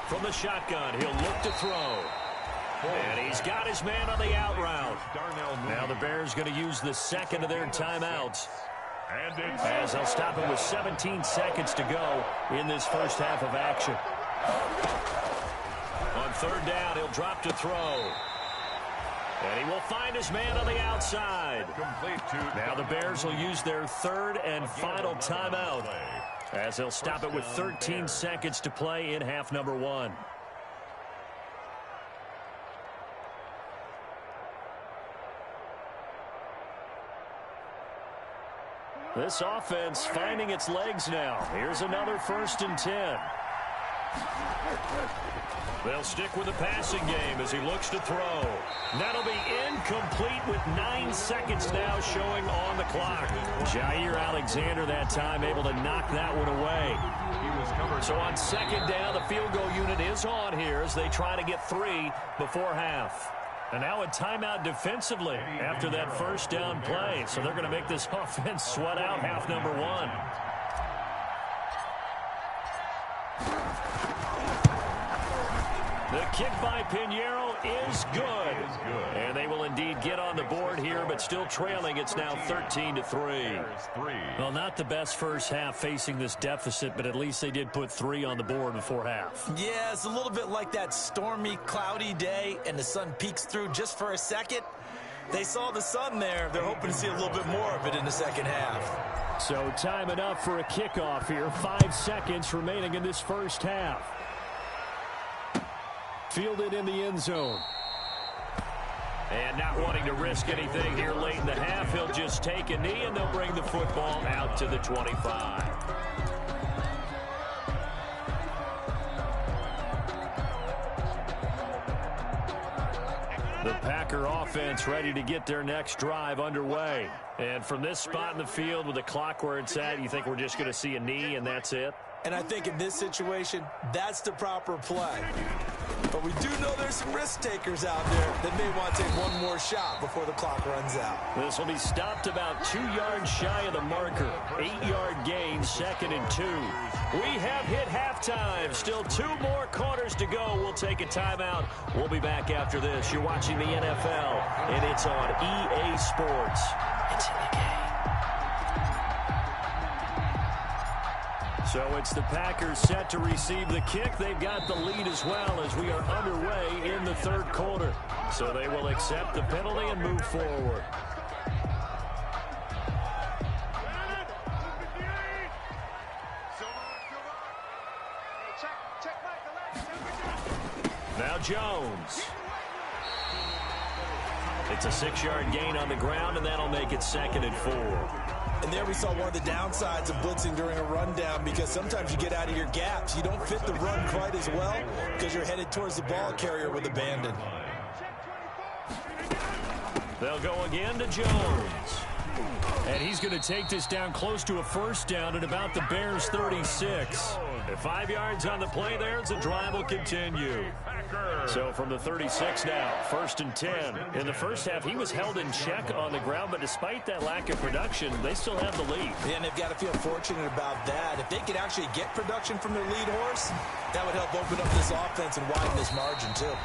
From the shotgun, he'll look to throw. And he's got his man on the out route. Now the Bears going to use the second of their timeouts. As they'll stop it with 17 seconds to go in this first half of action. On 3rd down, he'll drop to throw. And he will find his man on the outside. Now the Bears will use their 3rd and final timeout as they'll stop it with 13 seconds to play in half number 1. This offense finding its legs now. Here's another 1st and 10. They'll stick with the passing game as he looks to throw. That'll be incomplete with 9 seconds now showing on the clock. Jair Alexander that time able to knock that one away. So on 2nd down, the field goal unit is on here as they try to get 3 before half. And now a timeout defensively after that first down play. So they're going to make this offense sweat out half number 1. The kick by Pinheiro is good. And they will indeed get on the board here, but still trailing. It's now 13-3. Well, not the best first half facing this deficit, but at least they did put 3 on the board before half. Yeah, it's a little bit like that stormy, cloudy day, and the sun peeks through just for a second. They saw the sun there. They're hoping to see a little bit more of it in the second half. So time enough for a kickoff here. 5 seconds remaining in this first half. Fielded in the end zone. And not wanting to risk anything here late in the half, he'll just take a knee and they'll bring the football out to the 25. The Packer offense ready to get their next drive underway. And from this spot in the field with the clock where it's at, you think we're just going to see a knee and that's it? And I think in this situation, that's the proper play. But we do know there's some risk takers out there that may want to take one more shot before the clock runs out. This will be stopped about 2 yards shy of the marker. 8-yard gain, 2nd and 2. We have hit halftime. Still 2 more quarters to go. We'll take a timeout. We'll be back after this. You're watching the NFL, and it's on EA Sports. It's in the game. So it's the Packers set to receive the kick. They've got the lead as well as we are underway in the 3rd quarter. So they will accept the penalty and move forward. Now Jones. It's a 6-yard gain on the ground, and that'll make it 2nd and 4. And there we saw one of the downsides of blitzing during a rundown, because sometimes you get out of your gaps. You don't fit the run quite as well because you're headed towards the ball carrier with abandon. They'll go again to Jones. And he's going to take this down close to a 1st down at about the Bears' 36. At 5 yards on the play there, the drive will continue. So from the 36 now, 1st and 10. In the first half, he was held in check on the ground, but despite that lack of production, they still have the lead. And they've got to feel fortunate about that. If they could actually get production from their lead horse, that would help open up this offense and widen this margin too.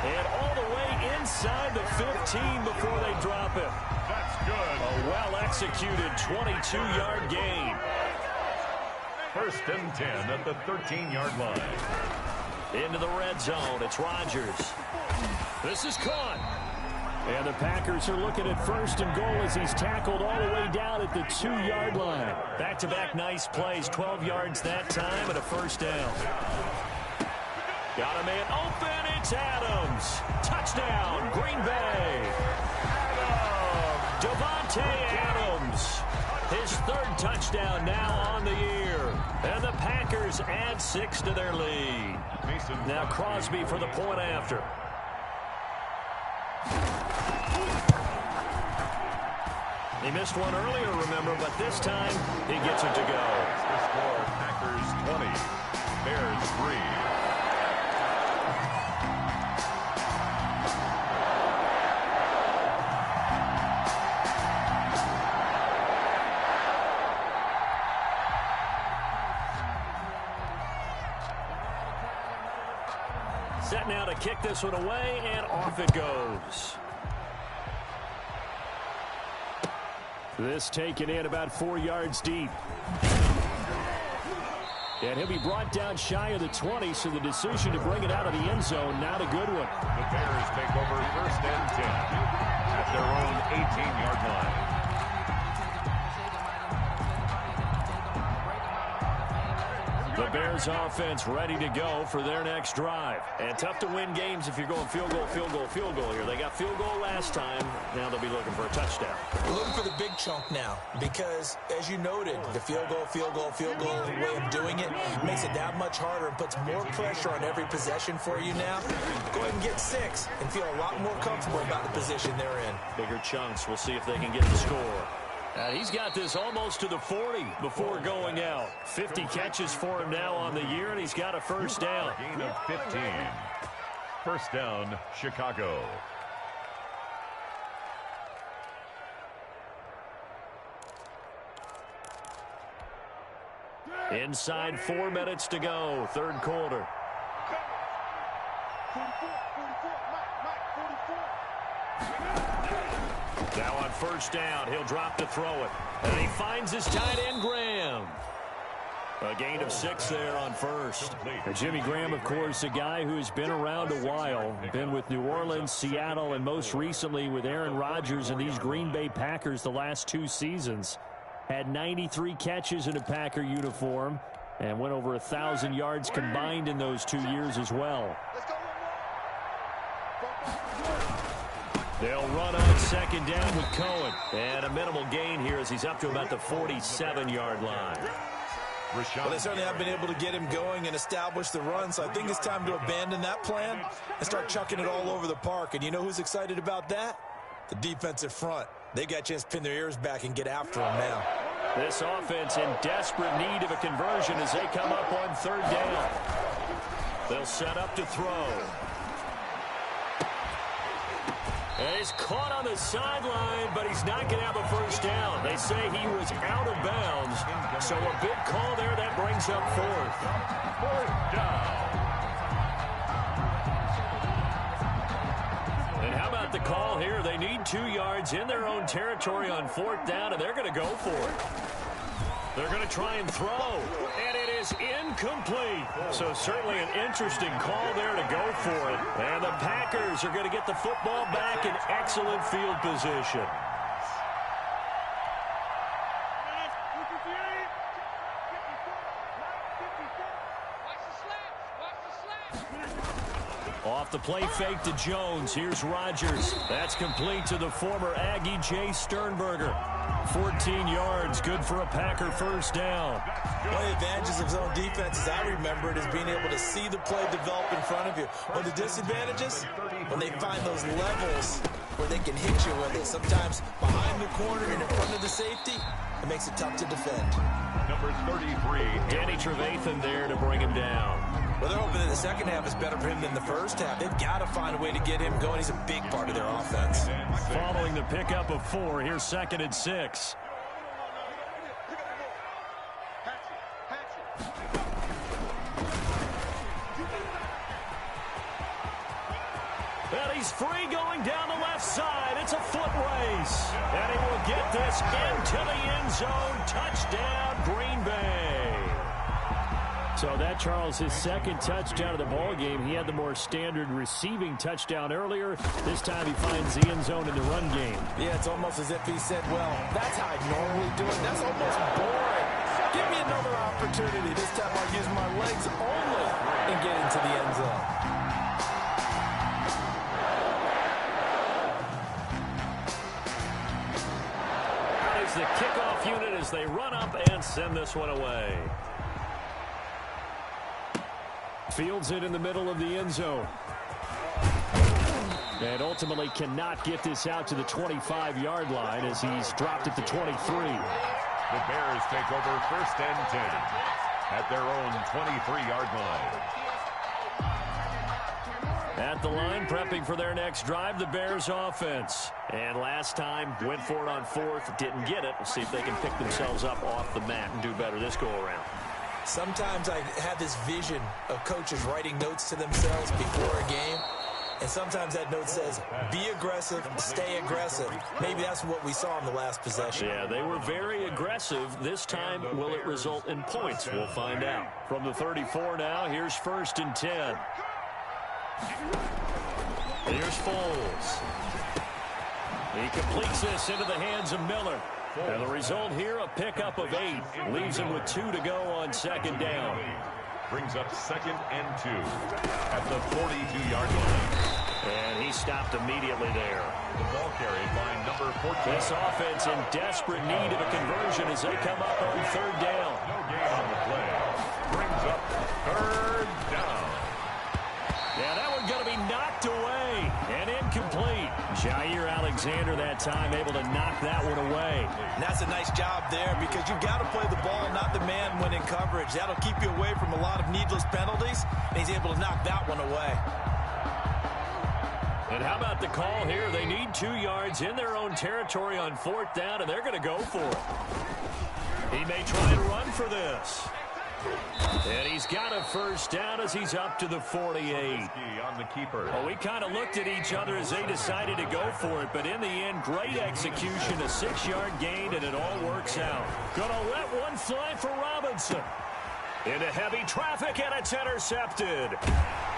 And all the way inside the 15 before they drop it. That's good. A well-executed 22-yard gain. 1st and 10 at the 13-yard line. Into the red zone. It's Rodgers. This is caught. And the Packers are looking at 1st and goal as he's tackled all the way down at the 2-yard line. Back-to-back nice plays. 12 yards that time and a 1st down. Got a man open. It's Adams. Touchdown, Green Bay. Devontae Adams. His 3rd touchdown now on the year. And the Packers add 6 to their lead. Now Crosby for the point after. He missed one earlier, remember, but this time he gets it to go. The score, Packers 20, Bears 3. Set now to kick this one away, and off it goes. This taken in about 4 yards deep. And he'll be brought down shy of the 20, so the decision to bring it out of the end zone, not a good one. The Bears take over 1st and 10 at their own 18-yard line. The Bears offense ready to go for their next drive. And tough to win games if you're going field goal, field goal, field goal here. They got field goal last time. Now they'll be looking for a touchdown. We're looking for the big chunk now because, as you noted, the field goal, way of doing it makes it that much harder and puts more pressure on every possession for you now. Go ahead and get 6 and feel a lot more comfortable about the position they're in. Bigger chunks. We'll see if they can get the score. He's got this almost to the 40 before going out. 50 catches for him now on the year, and he's got a 1st down. Gain of 15. 1st down, Chicago. Inside 4 minutes to go, 3rd quarter. Now on 1st down, he'll drop to throw it. And he finds his tight end, Graham. A gain of 6 there on 1st. And Jimmy Graham, of course, a guy who has been around a while. Been with New Orleans, Seattle, and most recently with Aaron Rodgers and these Green Bay Packers the last 2 seasons. Had 93 catches in a Packer uniform and went over 1,000 yards combined in those 2 years as well. They'll run on 2nd down with Cohen. And a minimal gain here as he's up to about the 47-yard line. Well, they certainly have been able to get him going and establish the run, so I think it's time to abandon that plan and start chucking it all over the park. And you know who's excited about that? The defensive front. They got a chance to pin their ears back and get after him now. This offense in desperate need of a conversion as they come up on 3rd down. They'll set up to throw. And he's caught on the sideline, but he's not going to have a first down. They say he was out of bounds. So a big call there that brings up fourth. Fourth down. And how about the call here? They need 2 yards in their own territory on fourth down, and they're going to go for it. They're going to try and throw, and it is incomplete. So certainly an interesting call there to go for it. And the Packers are going to get the football back in excellent field position. Off the play fake to Jones. Here's Rodgers. That's complete to the former Aggie Jay Sternberger. 14 yards, good for a Packer first down. One of the advantages of zone defense, as I remember it, is being able to see the play develop in front of you. One of the disadvantages, when they find those levels where they can hit you with it, sometimes behind the corner and in front of the safety, it makes it tough to defend. Number 33. Danny Trevathan there to bring him down. Well, they're hoping that the second half is better for him than the first half. They've got to find a way to get him going. He's a big part of their offense. Following the pickup of 4, here's 2nd and 6. And he's free going down the left side. It's a foot race. And he will get this into the end zone. Touchdown, Green Bay. So that, Charles, his second touchdown of the ball game. He had the more standard receiving touchdown earlier. This time he finds the end zone in the run game. Yeah, it's almost as if he said, well, that's how I normally do it. That's almost boring. Give me another opportunity. This time I'll use my legs only and get into the end zone. That is the kickoff unit as they run up and send this one away. Fields it in the middle of the end zone. And ultimately cannot get this out to the 25-yard line as he's dropped at the 23. The Bears take over 1st and 10 at their own 23-yard line. At the line, prepping for their next drive, the Bears offense. And last time, went for it on 4th, didn't get it. We'll see if they can pick themselves up off the mat and do better this go-around. Sometimes I have this vision of coaches writing notes to themselves before a game, and sometimes that note says, be aggressive, stay aggressive. Maybe that's what we saw in the last possession. Yeah, they were very aggressive. This time, will it result in points? We'll find out. From the 34 now, here's 1st and 10. Here's Foles. He completes this into the hands of Miller. And the result here, a pickup of 8. Leaves him with 2 to go on 2nd down. Brings up 2nd and 2 at the 42-yard line. And he stopped immediately there. The ball carried by number 14. This offense in desperate need of a conversion as they come up on 3rd down. No gain on the play. Brings up 3rd down. Yeah, that one going to be knocked away and incomplete. Jair Alexander that time able to knock that one away. And that's a nice job there because you've got to play the ball, not the man when in coverage. That'll keep you away from a lot of needless penalties, and he's able to knock that one away. And how about the call here? They need 2 yards in their own territory on 4th down, and they're going to go for it. He may try and run for this. And he's got a first down as he's up to the 48. On the keeper. Well, we kind of looked at each other as they decided to go for it, but in the end, great execution, a 6-yard gain, and it all works out. Gonna let one fly for Robinson. Into heavy traffic, and it's intercepted.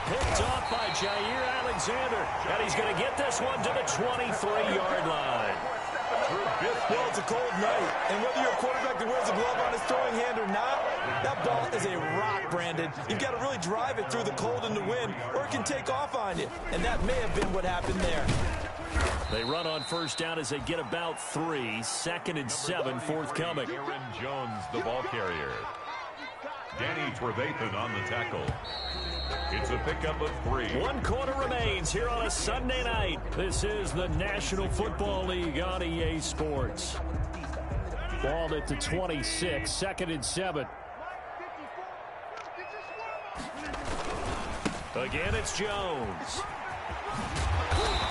Picked off by Jair Alexander, and he's going to get this one to the 23-yard line. Well, it's a cold night, and whether you're a quarterback that wears a glove on his throwing hand or not, that ball is a rock, Brandon. You've got to really drive it through the cold and the wind, or it can take off on you, and that may have been what happened there. They run on 1st down as they get about 3. 2nd and 7 forthcoming. Aaron Jones, the ball carrier. Danny Trevathan on the tackle. It's a pickup of 3. 1 quarter remains here on a Sunday night. This is the National Football League on EA Sports. Ball at the 26, 2nd and 7. Again, it's Jones.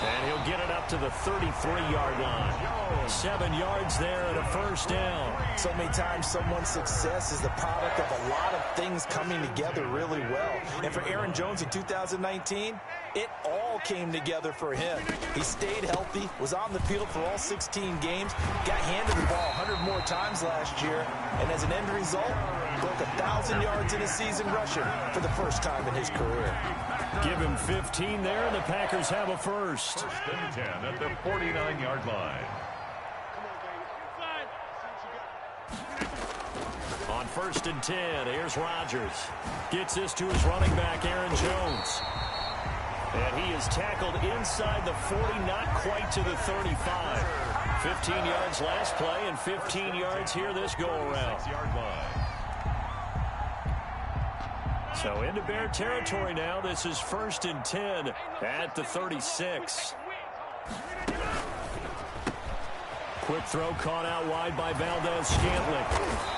And he'll get it up to the 33-yard line. 7 yards there and a first down. So many times someone's success is the product of a lot of things coming together really well. And for Aaron Jones in 2019, it all came together for him. He stayed healthy, was on the field for all 16 games, got handed the ball 100 more times last year, and as an end result, broke 1,000 yards in a season rushing for the first time in his career. Give him 15 there, and the Packers have a first. First and 10 at the 49-yard line. On first and 10, here's Rodgers. Gets this to his running back, Aaron Jones. And he is tackled inside the 40, not quite to the 35. 15 yards last play and 15 yards here this go-around. 6-yard line. So into Bear territory now. This is first and 10 at the 36. Quick throw caught out wide by Valdez-Scantling.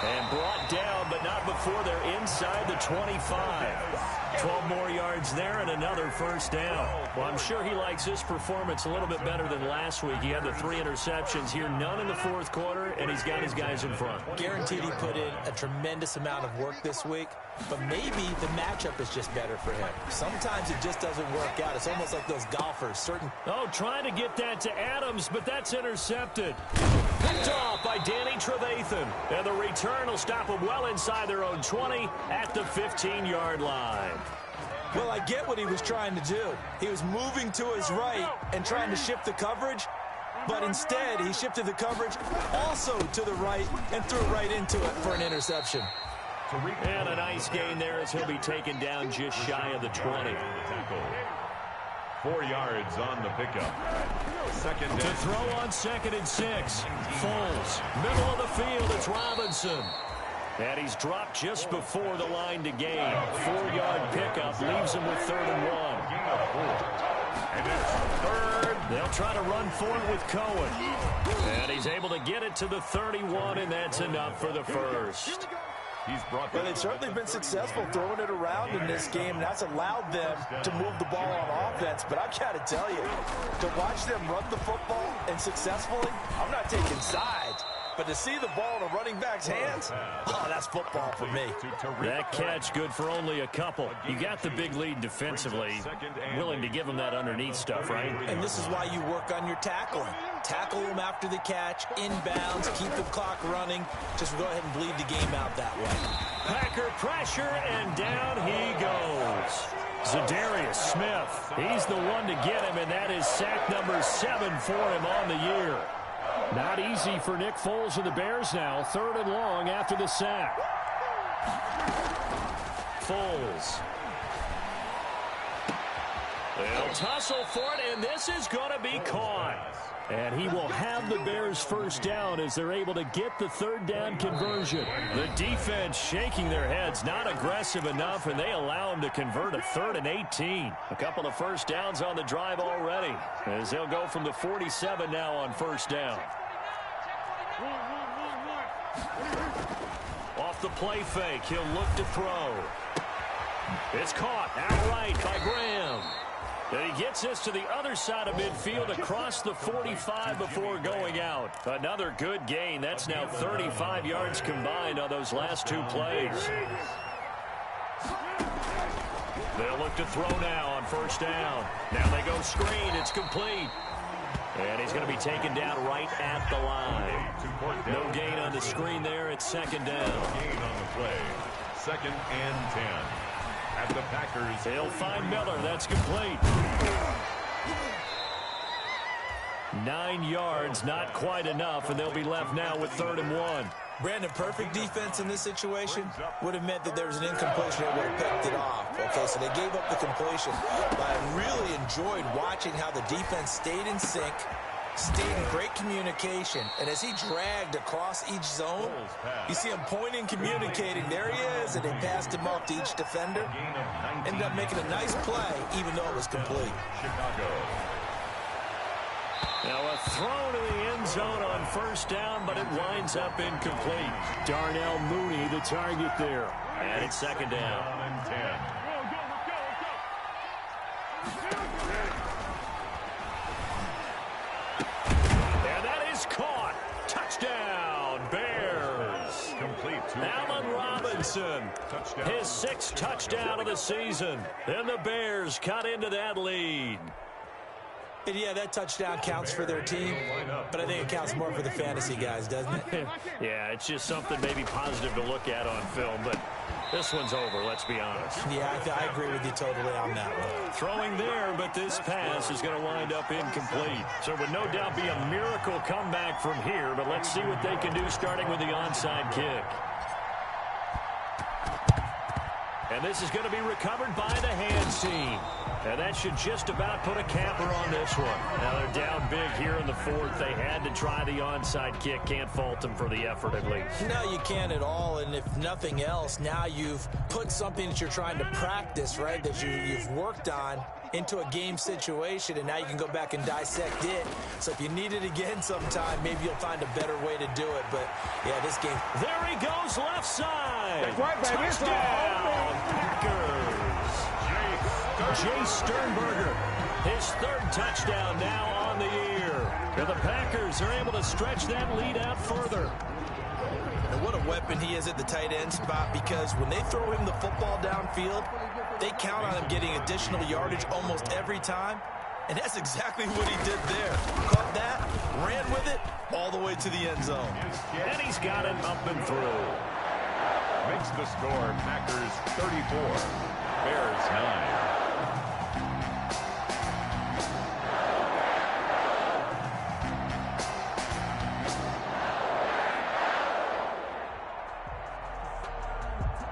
And brought down, but not before they're inside the 25. 12 more yards there and another first down. Well, I'm sure he likes his performance a little bit better than last week. He had the 3 interceptions here, none in the fourth quarter, and he's got his guys in front. Guaranteed he put in a tremendous amount of work this week, but maybe the matchup is just better for him. Sometimes it just doesn't work out. It's almost like those golfers. Trying to get that to Adams, but that's intercepted. Picked off by Danny Trevathan. And the return will stop them well inside their own 20 at the 15-yard line. Well, I get what he was trying to do. He was moving to his right and trying to shift the coverage, but instead he shifted the coverage also to the right and threw right into it for an interception. And a nice gain there as he'll be taken down just shy of the 20. 4 yards on the pickup. Second down. To throw on 2nd and 6. Foles. Middle of the field, it's Robinson. And he's dropped just before the line to gain. 4-yard pickup leaves him with 3rd and 1. Gain of 4. And it's 3rd. They'll try to run for it with Cohen. And he's able to get it to the 31, and that's enough for the first. Well, they've certainly been successful throwing it around in this game, and that's allowed them to move the ball on offense. But I've got to tell you, to watch them run the football and successfully, I'm not taking sides. But to see the ball in a running back's hands, oh, that's football for me. That catch good for only a couple. You got the big lead defensively. Willing to give him that underneath stuff, right? And this is why you work on your tackling. Tackle them after the catch, inbounds, keep the clock running. Just go ahead and bleed the game out that way. Packer pressure, and down he goes. Zadarius Smith, he's the one to get him, and that is sack number 7 for him on the year. Not easy for Nick Foles and the Bears now. 3rd and long after the sack. Foles. They'll tussle for it, and this is going to be caught. And he will have the Bears first down as they're able to get the 3rd down conversion. The defense shaking their heads, not aggressive enough, and they allow him to convert a 3rd and 18. A couple of first downs on the drive already as they'll go from the 47 now on first down. Off the play fake, he'll look to throw. It's caught outright by Graham. And he gets this to the other side of midfield across the 45 before going out. Another good gain. That's now 35 yards combined on those last 2 plays. They'll look to throw now on first down. Now they go screen. It's complete. And he's going to be taken down right at the line. No gain on the screen there. It's 2nd down. Gain on the play. 2nd and 10. At the Packers. They'll find Miller. That's complete. 9 yards, not quite enough, and they'll be left now with 3rd and 1. Brandon, perfect defense in this situation would have meant that there was an incompletion that would have picked it off. Okay, so they gave up the completion. But I really enjoyed watching how the defense stayed in sync, stayed in great communication, and as he dragged across each zone, you see him pointing, communicating. There he is, and they passed him off to each defender. Ended up making a nice play, even though it was complete. Chicago. Now a throw to the end zone on first down, but it winds up incomplete. Darnell Mooney, the target there. And it's 2nd down. And that is caught. Touchdown, Bears. Complete to Allen Robinson, touchdown. his 6th touchdown of the season. And the Bears cut into that lead. And yeah, that touchdown counts for their team, but I think it counts more for the fantasy guys, doesn't it? Yeah, it's just something maybe positive to look at on film, but this one's over, let's be honest. Yeah, I agree with you totally on that one. Throwing there, but this pass is going to wind up incomplete. So it would no doubt be a miracle comeback from here, but let's see what they can do starting with the onside kick. And this is going to be recovered by the hands team. And that should just about put a capper on this one. Now they're down big here in the 4th. They had to try the onside kick. Can't fault them for the effort at least. No, you can't at all. And if nothing else, now you've put something that you're trying to practice, right, that you've worked on into a game situation, and now you can go back and dissect it. So if you need it again sometime, maybe you'll find a better way to do it. But, yeah, this game. There he goes, left side. Touchdown, Packers. Jay Sternberger, his 3rd touchdown now on the year. And the Packers are able to stretch that lead out further. And what a weapon he is at the tight end spot, because when they throw him the football downfield, they count on him getting additional yardage almost every time. And that's exactly what he did there. Caught that, ran with it, all the way to the end zone. And he's got it up and through. Makes the score Packers 34, Bears 9.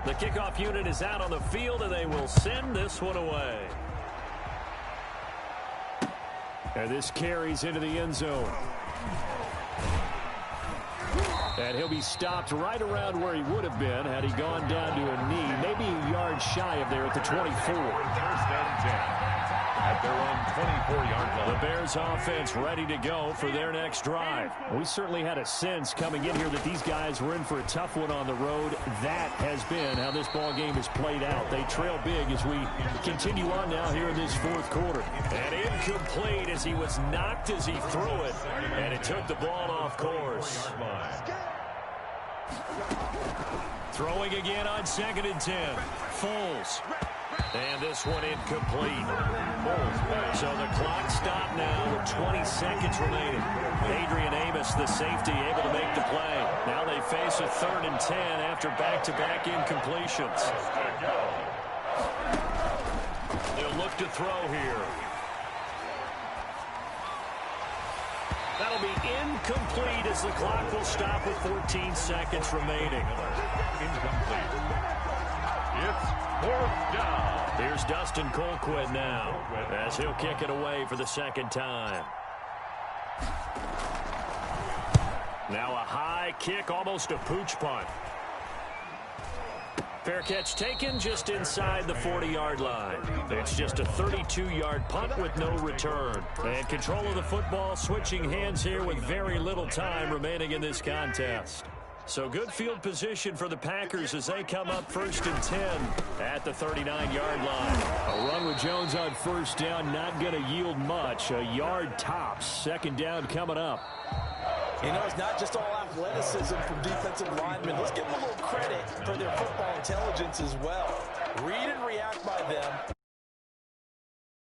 The kickoff unit is out on the field, and they will send this one away. And this carries into the end zone. And he'll be stopped right around where he would have been had he gone down to a knee, maybe a yard shy of there at the 24. First and 10 at their own 24-yard line. The Bears offense ready to go for their next drive. We certainly had a sense coming in here that these guys were in for a tough one on the road. That has been how this ball game has played out. They trail big as we continue on now here in this 4th quarter. And incomplete as he was knocked as he threw it. And it took the ball off course. Throwing again on 2nd and 10. Foles. And this one incomplete. So the clock stopped now with 20 seconds remaining. Adrian Amos, the safety, able to make the play. Now they face a 3rd and 10 after back-to-back incompletions. They'll look to throw here. That'll be incomplete as the clock will stop with 14 seconds remaining. Incomplete. It's 4th down. Here's Dustin Colquitt now as he'll kick it away for the 2nd time. Now a high kick, almost a pooch punt. Fair catch taken just inside the 40-yard line. It's just a 32-yard punt with no return. And control of the football switching hands here with very little time remaining in this contest. So good field position for the Packers as they come up 1st and 10 at the 39-yard line. A run with Jones on 1st down, not going to yield much. A yard tops. 2nd down coming up. You know, it's not just all athleticism from defensive linemen. Let's give them a little credit for their football intelligence as well. Read and react by them.